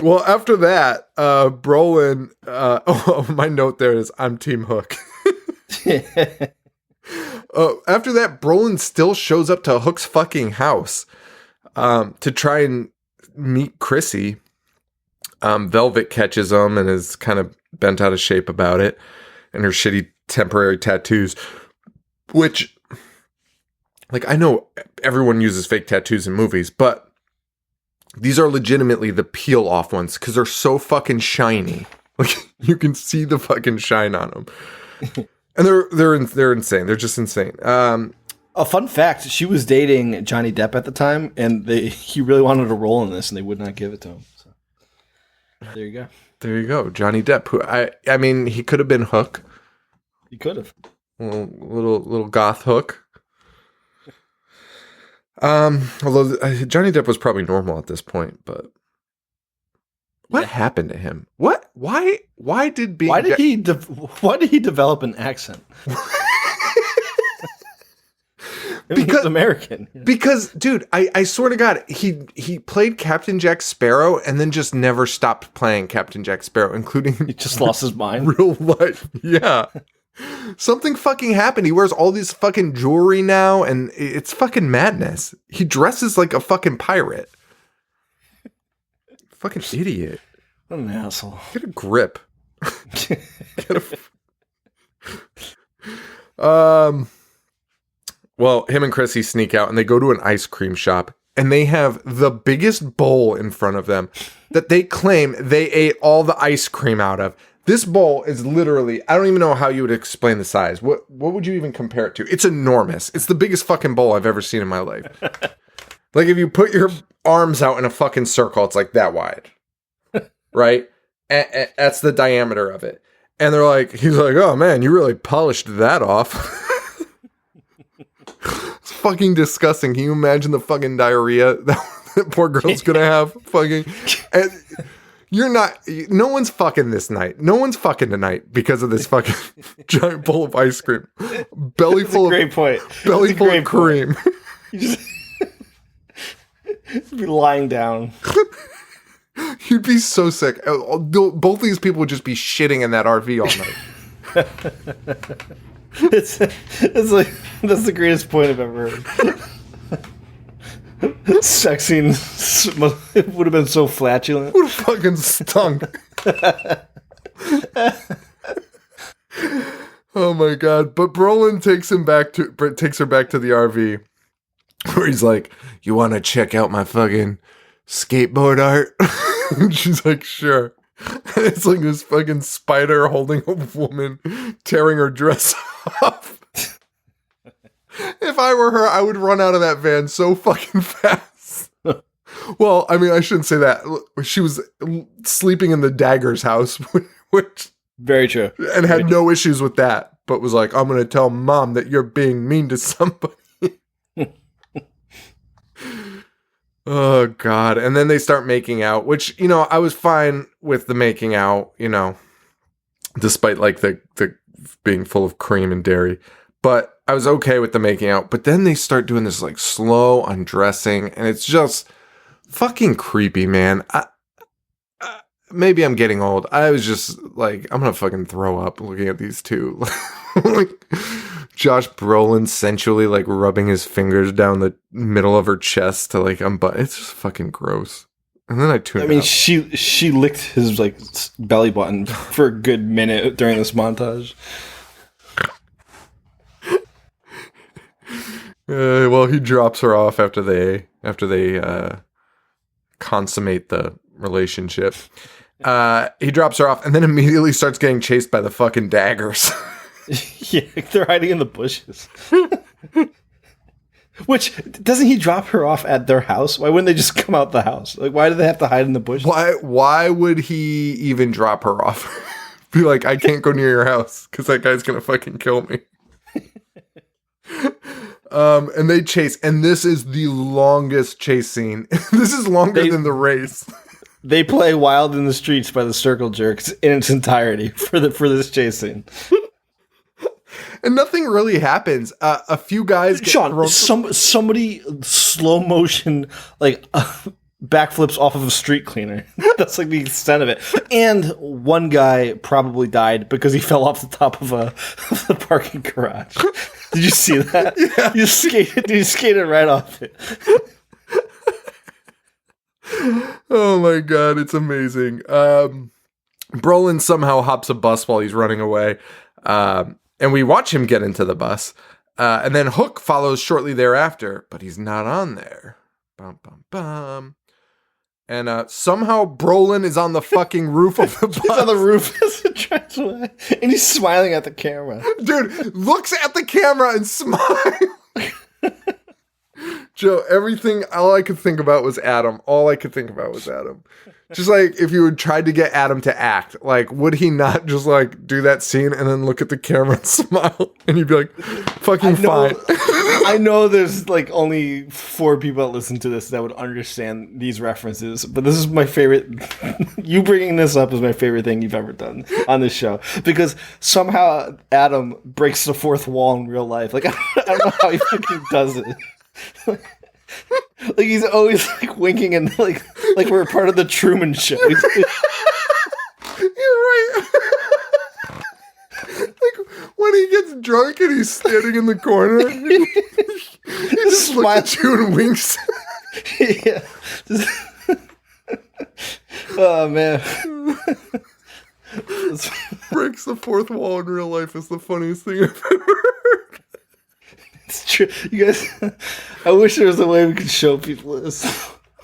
Well, after that, Brolin, my note there is, I'm Team Hook. After that, Brolin still shows up to Hook's fucking house to try and meet Chrissy. Velvet catches him and is kind of bent out of shape about it, and her shitty temporary tattoos, which, like, I know everyone uses fake tattoos in movies, but these are legitimately the peel off ones because they're so fucking shiny. Like, you can see the fucking shine on them, and they're insane. They're just insane. A fun fact: she was dating Johnny Depp at the time, and he really wanted a role in this, and they would not give it to him. So there you go. There you go, Johnny Depp. Who I mean, he could have been Hook. He could have. Little goth Hook. Although Johnny Depp was probably normal at this point, but what happened to him? What? Why did he develop an accent? Because he's American. Because, dude, I swear to God, he played Captain Jack Sparrow and then just never stopped playing Captain Jack Sparrow, including he just lost his mind. Real life. Yeah. Something fucking happened. He wears all this fucking jewelry now, and it's fucking madness. He dresses like a fucking pirate. Fucking idiot. What an asshole. Get a grip. Well, him and Chrissy sneak out, and they go to an ice cream shop, and they have the biggest bowl in front of them that they claim they ate all the ice cream out of. This bowl is literally, I don't even know how you would explain the size. What would you even compare it to? It's enormous. It's the biggest fucking bowl I've ever seen in my life. Like, if you put your arms out in a fucking circle, it's like that wide. Right? And that's the diameter of it. And they're like, he's like, oh man, you really polished that off. It's fucking disgusting. Can you imagine the fucking diarrhea that poor girl's gonna have? Fucking... And, no one's fucking this night. No one's fucking tonight because of this fucking giant bowl of ice cream. Belly full of cream. You just be lying down. You'd be so sick. Both these people would just be shitting in that RV all night. It's like, that's the greatest point I've ever heard. Sex scene, it would have been so flatulent. Would have fucking stunk. Oh my God. But Brolin takes her back to the RV where he's like, you want to check out my fucking skateboard art? And she's like, sure. And it's like this fucking spider holding a woman, tearing her dress off. If I were her, I would run out of that van so fucking fast. Well, I mean, I shouldn't say that. She was sleeping in the Dagger's house, which very true, and had no issues with that, but was like, I'm going to tell mom that you're being mean to somebody. Oh God. And then they start making out, which, you know, I was fine with the making out, you know, despite like the being full of cream and dairy, but I was okay with the making out. But then they start doing this like slow undressing, and it's just fucking creepy, man. Maybe I'm getting old. I was just like, I'm gonna fucking throw up looking at these two. Like Josh Brolin sensually like rubbing his fingers down the middle of her chest to like it's just fucking gross. And then I tuned out. She licked his like belly button for a good minute during this montage. Well, he drops her off after they consummate the relationship. He drops her off and then immediately starts getting chased by the fucking daggers. Yeah, they're hiding in the bushes. Which, doesn't he drop her off at their house? Why wouldn't they just come out the house? Like, why do they have to hide in the bushes? Why would he even drop her off? Be like, I can't go near your house because that guy's gonna fucking kill me. And they chase, and this is the longest chase scene. This is longer than the race. They play Wild in the Streets by the Circle Jerks in its entirety for this chase scene. And nothing really happens. A few guys get Sean, somebody slow motion like backflips off of a street cleaner. That's like the extent of it. And one guy probably died because he fell off the top of the parking garage. Did you see that? Yeah. You skated right off it. Oh my God, it's amazing. Brolin somehow hops a bus while he's running away. And we watch him get into the bus. And then Hook follows shortly thereafter, but he's not on there. Bum, bum, bum. And somehow Brolin is on the fucking roof of the bus. He's on the roof as it drives away. And he's smiling at the camera. Dude, looks at the camera and smiles. Joe, all I could think about was Adam. All I could think about was Adam. Just like if you had tried to get Adam to act, like would he not just like do that scene and then look at the camera and smile? And you'd be like, fucking fine. I know there's like only 4 people that listen to this that would understand these references, but this is my favorite. You bringing this up is my favorite thing you've ever done on this show, because somehow Adam breaks the fourth wall in real life. Like I don't know how he fucking does it. Like he's always like winking and like we're part of the Truman Show. You're right. Like when he gets drunk and he's standing in the corner, he just looks at you and winks. Yeah. Oh man. Breaks the fourth wall in real life is the funniest thing I've ever heard. It's true. You guys, I wish there was a way we could show people this.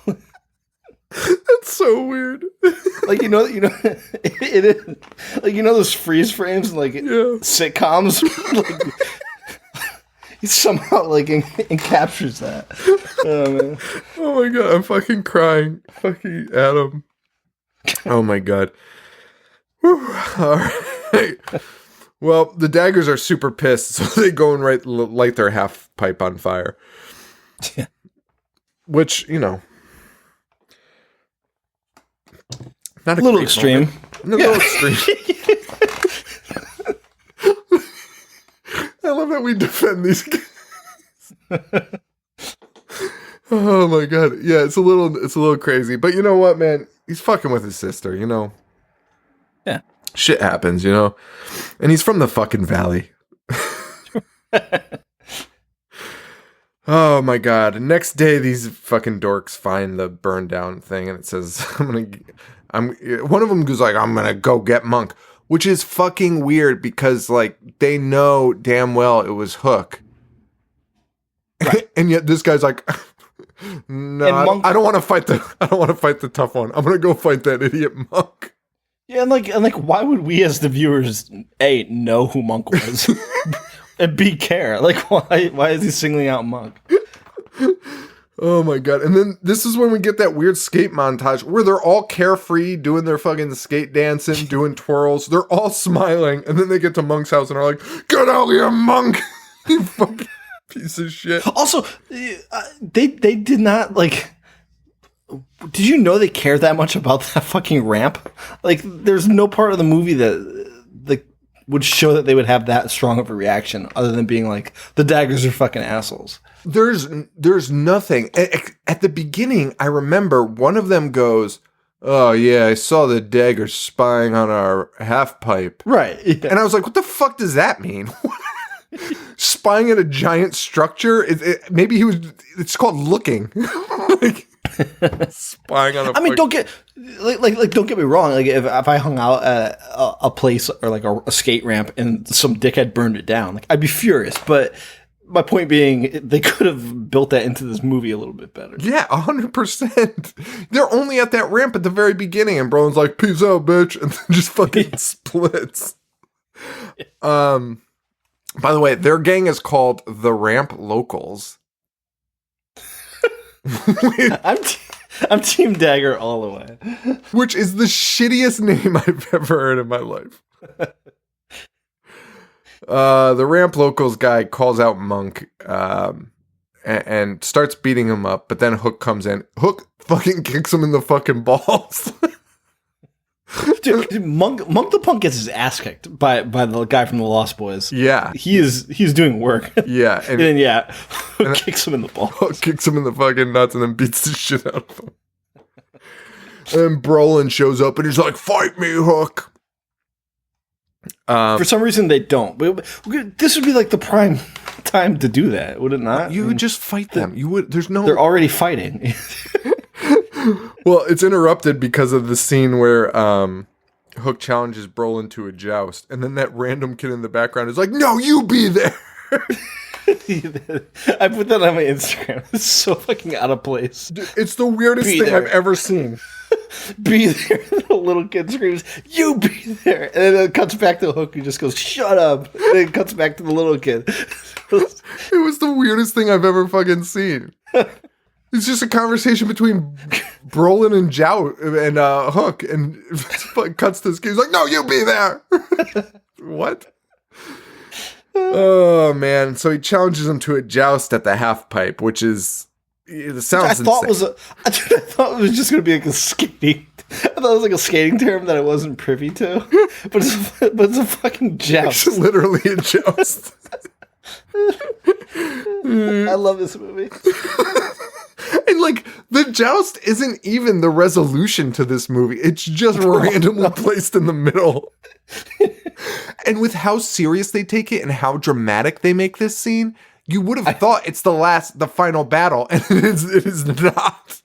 That's so weird. Like, it is, like, those freeze frames in, like, sitcoms? Like, he somehow, like, encaptures that. Oh, man. Oh, my God. I'm fucking crying. Fucking Adam. Oh, my God. Whew. All right. Well, the daggers are super pissed, so they go and light their half pipe on fire. Yeah. Which, not a little extreme. A little extreme. I love that we defend these guys. Oh my God. Yeah, it's a little crazy. But you know what, man? He's fucking with his sister, Yeah. Shit happens, And he's from the fucking valley. Oh my God. Next day, these fucking dorks find the burned down thing and it says, one of them goes like, I'm gonna go get Monk, which is fucking weird because like they know damn well it was Hook. Right. And yet this guy's like, no, I don't want to fight the tough one. I'm gonna go fight that idiot Monk. Yeah, and like, why would we as the viewers A, know who Monk was, and B, care? Like, why is he singling out Monk? Oh my God! And then this is when we get that weird skate montage where they're all carefree, doing their fucking skate dancing, doing twirls. They're all smiling, and then they get to Monk's house and are like, "Get out here, Monk! You fucking piece of shit!" Also, they did not like. Did you know they care that much about that fucking ramp? Like, there's no part of the movie that would show that they would have that strong of a reaction, other than being like, the daggers are fucking assholes. There's nothing. At the beginning, I remember one of them goes, "Oh yeah, I saw the daggers spying on our half pipe." Right. Yeah. And I was like, "What the fuck does that mean?" Spying at a giant structure? Maybe he was. It's called looking. Like, spying on a. I mean, don't get me wrong. Like, if I hung out at a place or like a skate ramp and some dickhead burned it down, like, I'd be furious. But my point being, they could have built that into this movie a little bit better. Yeah, 100%. They're only at that ramp at the very beginning, and Brolin's like, "Peace out, bitch," and then just fucking splits. By the way, their gang is called the Ramp Locals. I'm Team Dagger all the way. Which is the shittiest name I've ever heard in my life. The Ramp Locals guy calls out Monk and starts beating him up, but then Hook comes in. Hook fucking kicks him in the fucking balls. Dude, Monk the Punk gets his ass kicked by the guy from the Lost Boys. Yeah. He's doing work. Yeah. And then, Hook kicks him in the balls. Hook kicks him in the fucking nuts and then beats the shit out of him. And Brolin shows up and he's like, "Fight me, Hook." For some reason, they don't. But this would be like the prime time to do that, would it not? You would just fight them. You would. There's no. They're already fighting. Well, it's interrupted because of the scene where Hook challenges Brolin to a joust, and then that random kid in the background is like, "No, you be there." I put that on my Instagram. It's so fucking out of place. Dude, it's the weirdest thing I've ever seen. Be there. The little kid screams, "You be there," and then it cuts back to Hook, who just goes, "Shut up," and then it cuts back to the little kid. It was the weirdest thing I've ever fucking seen. It's just a conversation between Brolin and Hook, and it cuts to this kid. He's like, "No, you be there." What? Oh man! So he challenges him to a joust at the half pipe, which is it sounds. I thought it was just going to be like a skating. I thought it was like a skating term that I wasn't privy to, but it's a fucking joust. It's literally a joust. I love this movie. And like the joust isn't even the resolution to this movie. It's just randomly placed in the middle. And with how serious they take it and how dramatic they make this scene, you would have thought it's the final battle, and it is not.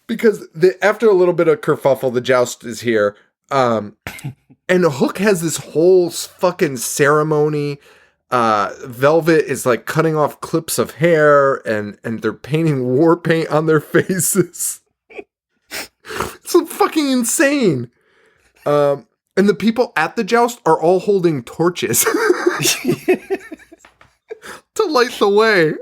Because after a little bit of kerfuffle, the joust is here. And Hook has this whole fucking ceremony. Velvet is like cutting off clips of hair, and they're painting war paint on their faces. It's fucking insane. And the people at the joust are all holding torches to light the way.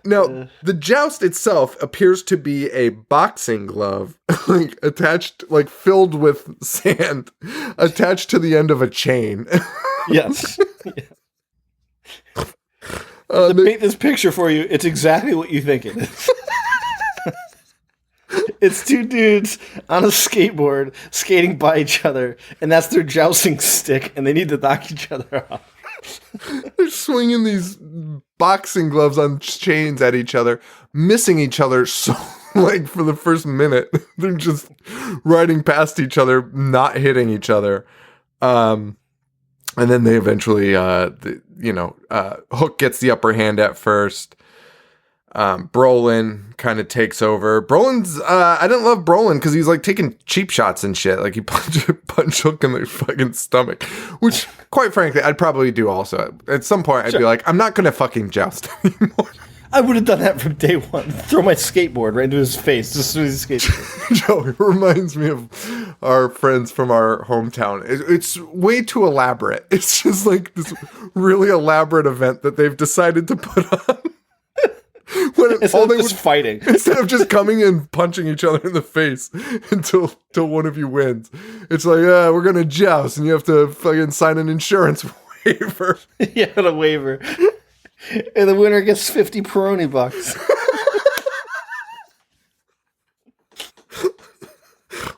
Now, the joust itself appears to be a boxing glove, like attached, like filled with sand, attached to the end of a chain. Yes. To paint this picture for you, it's exactly what you think it is. It's two dudes on a skateboard skating by each other, and that's their jousting stick, and they need to knock each other off. They're swinging these boxing gloves on chains at each other, missing each other so, like, for the first minute. They're just riding past each other, not hitting each other. And then they eventually, Hook gets the upper hand at first. Brolin kind of takes over. Brolin's, I didn't love Brolin because he's like taking cheap shots and shit. Like he punch Hook in the fucking stomach, which quite frankly, I'd probably do also. At some point, I'd be like, I'm not going to fucking joust anymore. I would have done that from day one. Throw my skateboard right into his face just as soon as he skates. Joe, it reminds me of our friends from our hometown. It's way too elaborate. It's just like this really elaborate event that they've decided to put on. Fighting instead of just coming and punching each other in the face until one of you wins. It's like, we're gonna joust, and you have to fucking sign an insurance waiver. Yeah, a waiver. And the winner gets 50 Peroni bucks.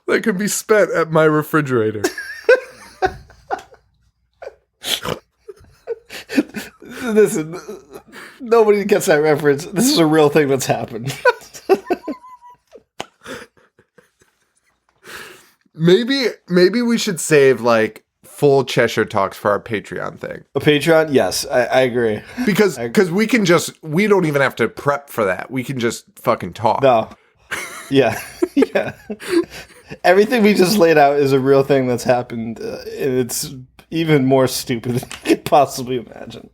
That can be spent at my refrigerator. Listen, nobody gets that reference. This is a real thing that's happened. Maybe we should save like full Cheshire Talks for our Patreon thing. A Patreon? Yes, I agree. Because we don't even have to prep for that. We can just fucking talk. No. Yeah. Yeah. Everything we just laid out is a real thing that's happened. And it's even more stupid than you could possibly imagine.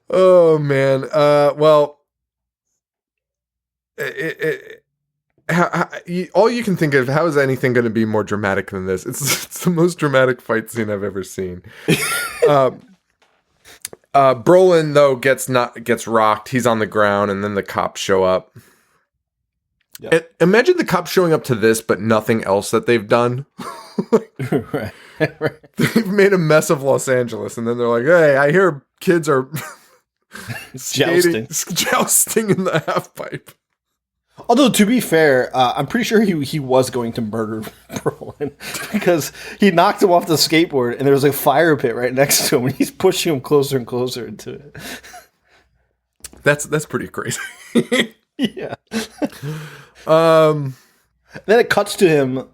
Oh, man. Well, all you can think of, how is anything going to be more dramatic than this? It's the most dramatic fight scene I've ever seen. Brolin, though, gets rocked. He's on the ground, and then the cops show up. Yep. Imagine the cops showing up to this, but nothing else that they've done. Right. They've made a mess of Los Angeles, and then they're like, "Hey, I hear kids are jousting in the half pipe." Although, to be fair, I'm pretty sure he was going to murder Brolin because he knocked him off the skateboard, and there was a fire pit right next to him, and he's pushing him closer and closer into it. That's pretty crazy. Yeah. Then it cuts to him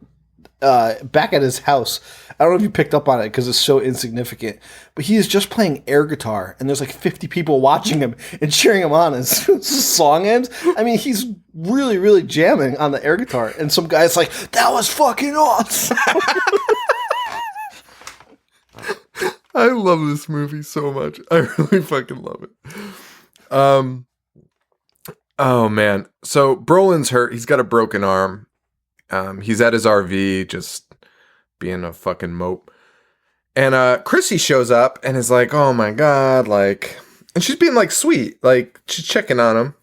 back at his house. I don't know if you picked up on it because it's so insignificant, but he is just playing air guitar, and there's like 50 people watching him and cheering him on as the song ends. I mean, he's really, really jamming on the air guitar, and some guy's like, "That was fucking awesome." I love this movie so much. I really fucking love it. Oh, man. So Brolin's hurt. He's got a broken arm. He's at his RV just being a fucking mope. And Chrissy shows up and is like, "Oh my God," like, and she's being like sweet, like she's checking on him.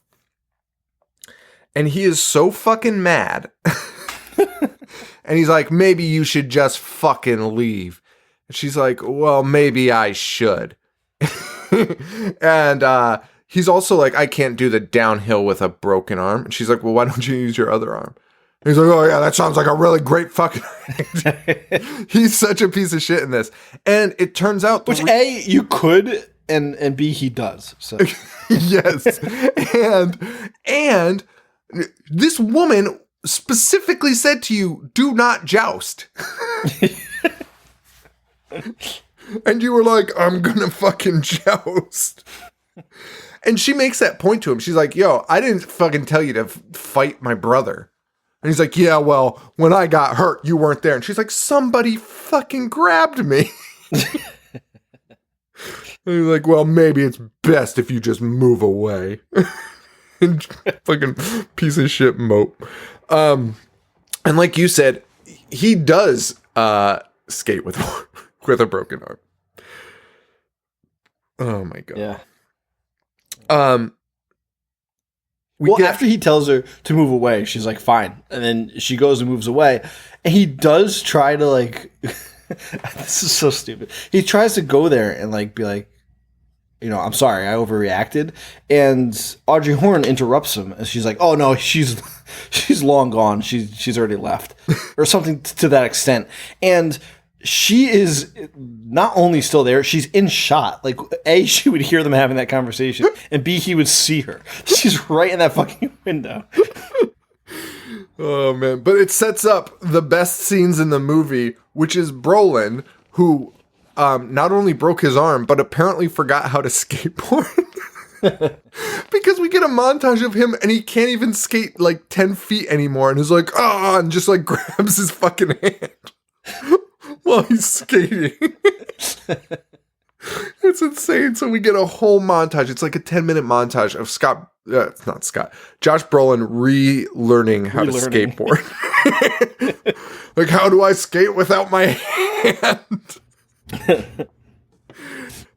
And he is so fucking mad. And he's like, "Maybe you should just fucking leave." And she's like, "Well, maybe I should." And he's also like, "I can't do the downhill with a broken arm." And she's like, "Well, why don't you use your other arm?" And he's like, "Oh yeah, that sounds like a really great fucking." He's such a piece of shit in this, and it turns out, which A, you could, and B, he does. So yes, and this woman specifically said to you, "Do not joust." And you were like, "I'm gonna fucking joust." And she makes that point to him. She's like, "Yo, I didn't fucking tell you to fight my brother." And he's like, "Yeah, well, when I got hurt, you weren't there." And she's like, "Somebody fucking grabbed me." And he's like, "Well, maybe it's best if you just move away." And fucking piece of shit mope. And like you said, he does skate with a broken arm. Oh my God. Yeah. After he tells her to move away, she's like, "Fine." And then she goes and moves away. And he does try to like, this is so stupid. He tries to go there and like be like, "I'm sorry, I overreacted." And Audrey Horne interrupts him, and she's like, "Oh no, she's long gone. She's already left," or something to that extent. And she is not only still there, she's in shot. Like, A, she would hear them having that conversation, and B, he would see her. She's right in that fucking window. Oh, man. But it sets up the best scenes in the movie, which is Brolin, who not only broke his arm, but apparently forgot how to skateboard. Because we get a montage of him, and he can't even skate, like, 10 feet anymore, and is like, "Ah," and just, like, grabs his fucking hand while he's skating. It's insane. So we get a whole montage. It's like a 10-minute montage of Josh Brolin relearning how to skateboard. Like, how do I skate without my hand?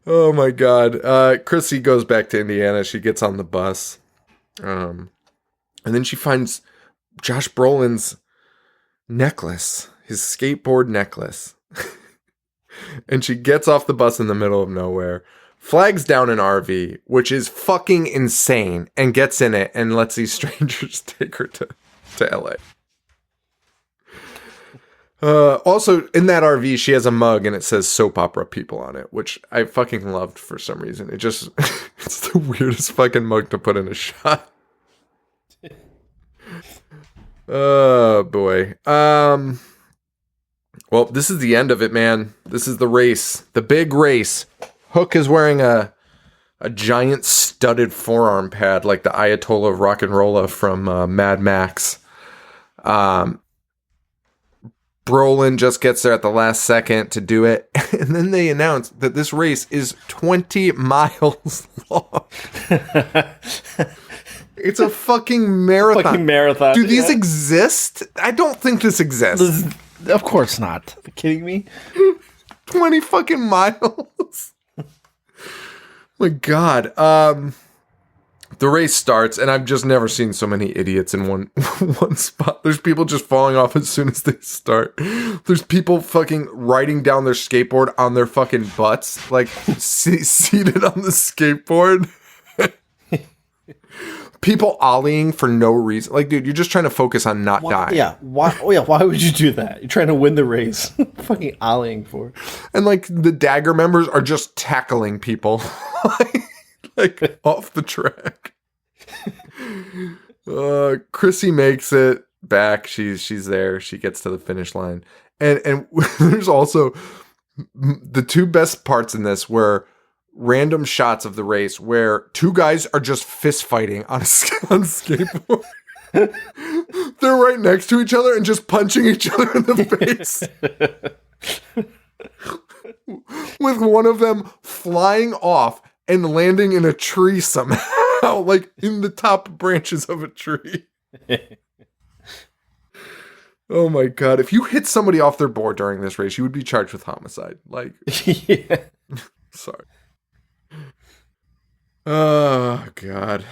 Oh my God. Chrissy goes back to Indiana. She gets on the bus. And then she finds Josh Brolin's necklace, his skateboard necklace. And she gets off the bus in the middle of nowhere, flags down an RV, which is fucking insane, and gets in it and lets these strangers take her to LA. Also, in that RV, she has a mug and it says soap opera people on it, which I fucking loved for some reason. It's the weirdest fucking mug to put in a shot. Oh, boy. Well, this is the end of it, man. This is the race. The big race. Hook is wearing a giant studded forearm pad like the Ayatollah of Rock and Rolla from Mad Max. Brolin just gets there at the last second to do it. And then they announce that this race is 20 miles long. It's a fucking marathon. Do these exist? I don't think this exists. Of course not. Are you kidding me? 20 fucking miles. My God. The race starts, and I've just never seen so many idiots in one spot. There's people just falling off as soon as they start. There's people fucking riding down their skateboard on their fucking butts, like seated on the skateboard. People ollieing for no reason. Like, dude, you're just trying to focus on not dying. Yeah. Why? Oh, yeah. Why would you do that? You're trying to win the race. Fucking ollieing for. And like the Dagger members are just tackling people, like off the track. Chrissy makes it back. She's there. She gets to the finish line. And there's also the two best parts in this were random shots of the race where two guys are just fist fighting on skateboard. They're right next to each other and just punching each other in the face. With one of them flying off and landing in a tree somehow, like in the top branches of a tree. Oh my God. If you hit somebody off their board during this race, you would be charged with homicide. Like, yeah. Sorry. Oh God.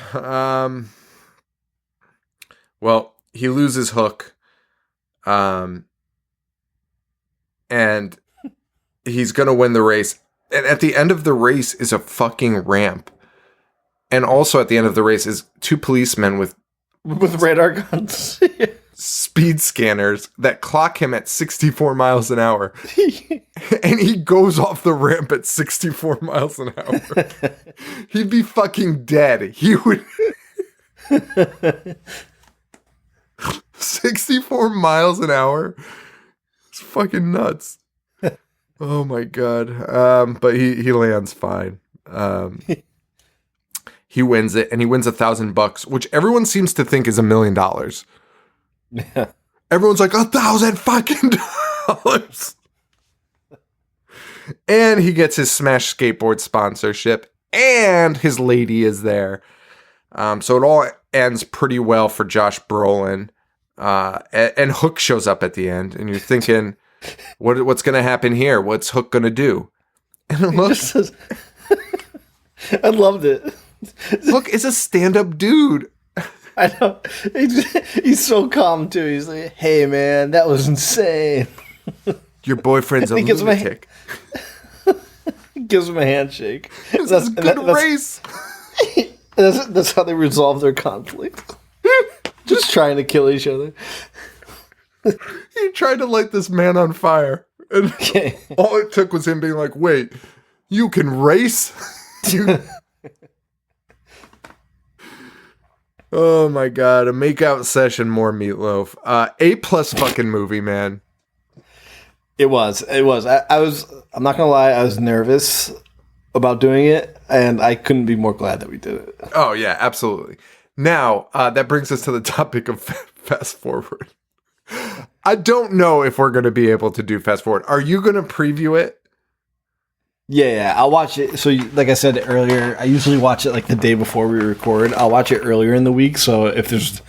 Well, he loses Hook. And he's gonna win the race. And at the end of the race is a fucking ramp. And also at the end of the race is two policemen with radar guns. Speed scanners that clock him at 64 miles an hour. And he goes off the ramp at 64 miles an hour. He'd be fucking dead. He would 64 miles an hour. It's fucking nuts. Oh my God. But he lands fine. He wins it, and he wins $1,000, which everyone seems to think is $1 million. Yeah. Everyone's like, $1,000 fucking dollars. And he gets his Smash Skateboard sponsorship, and his lady is there. So it all ends pretty well for Josh Brolin. And Hook shows up at the end, and you're thinking, what's going to happen here? What's Hook going to do? And look, says, I loved it. Hook is a stand-up dude. I know. He's so calm, too. He's like, hey, man, that was insane. Your boyfriend's a lunatic. Gives him a handshake. This is a good race. That's how they resolve their conflict. Just trying to kill each other. He tried to light this man on fire. And all it took was him being like, wait, you can race? Oh my God, a makeout session, more Meatloaf. A+ fucking movie, man. It was. I'm not gonna lie, I was nervous about doing it, and I couldn't be more glad that we did it. Oh yeah, absolutely. Now, that brings us to the topic of Fast Forward. I don't know if we're going to be able to do Fast Forward. Are you going to preview it? Yeah, I'll watch it. So, like I said earlier, I usually watch it like the day before we record. I'll watch it earlier in the week. So if it's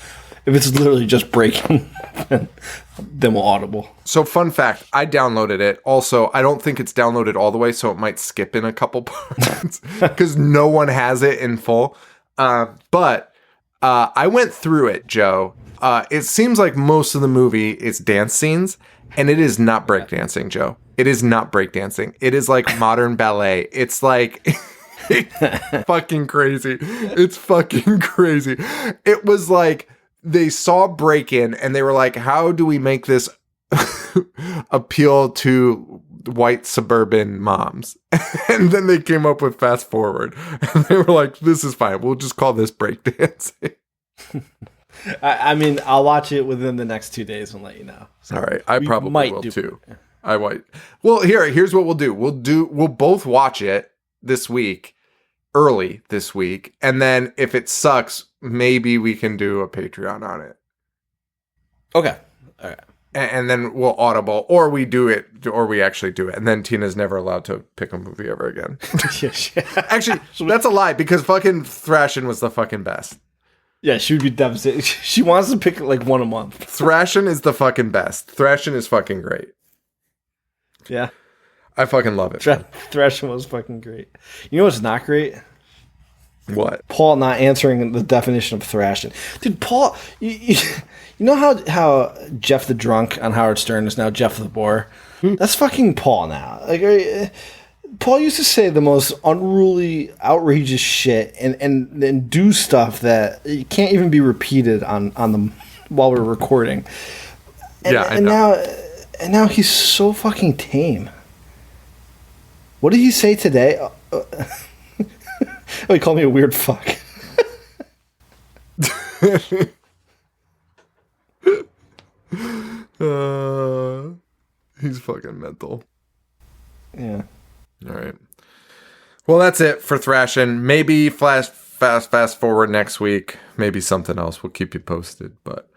literally just breaking, then we'll audible. So, fun fact: I downloaded it. Also, I don't think it's downloaded all the way, so it might skip in a couple parts because no one has it in full. But I went through it, Joe. It seems like most of the movie is dance scenes, and it is not breakdancing, Joe. It is not breakdancing. It is like modern ballet. It's like Fucking crazy. It's fucking crazy. It was like they saw Break-In and they were like, how do we make this appeal to white suburban moms? And then they came up with Fast Forward. And they were like, this is fine. We'll just call this breakdancing. I mean, I'll watch it within the next 2 days and let you know. So all right. I probably will too. I might. Well, here's what we'll do. We'll both watch it this week, early this week. And then if it sucks, maybe we can do a Patreon on it. Okay. All right. And then we'll audible, or we do it, or we actually do it. And then Tina's never allowed to pick a movie ever again. Actually, that's a lie, because fucking Thrashin was the fucking best. Yeah, she would be devastated. She wants to pick like one a month. Thrashin is the fucking best. Thrashin is fucking great. Yeah. I fucking love it. Thrashin was fucking great. You know what's not great? What? Paul not answering the definition of thrashing. Dude, Paul, you know how Jeff the Drunk on Howard Stern is now Jeff the Bore? That's fucking Paul now. Like, Paul used to say the most unruly, outrageous shit and do stuff that can't even be repeated on them while we're recording. And, yeah, I know. Now he's so fucking tame. What did he say today? Oh, he called me a weird fuck. He's fucking mental. Yeah. All right. Well, that's it for Thrashin'. Maybe fast forward next week. Maybe something else. We'll keep you posted. But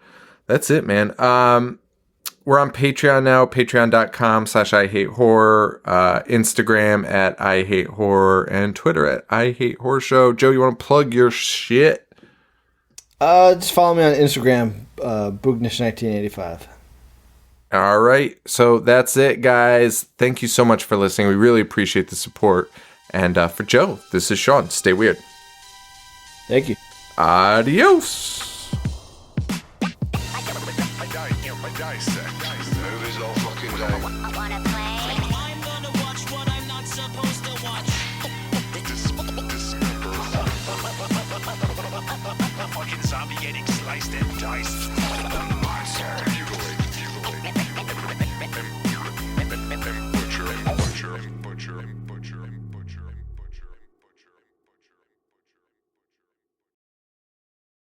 that's it, man. We're on Patreon now, patreon.com/IHateHorror, Instagram at IHateHorror, and Twitter at IHateHorrorShow. Joe, you want to plug your shit? Just follow me on Instagram, Boognish1985. All right. So that's it, guys. Thank you so much for listening. We really appreciate the support. And for Joe, this is Sean. Stay weird. Thank you. Adios. Movies all fucking day.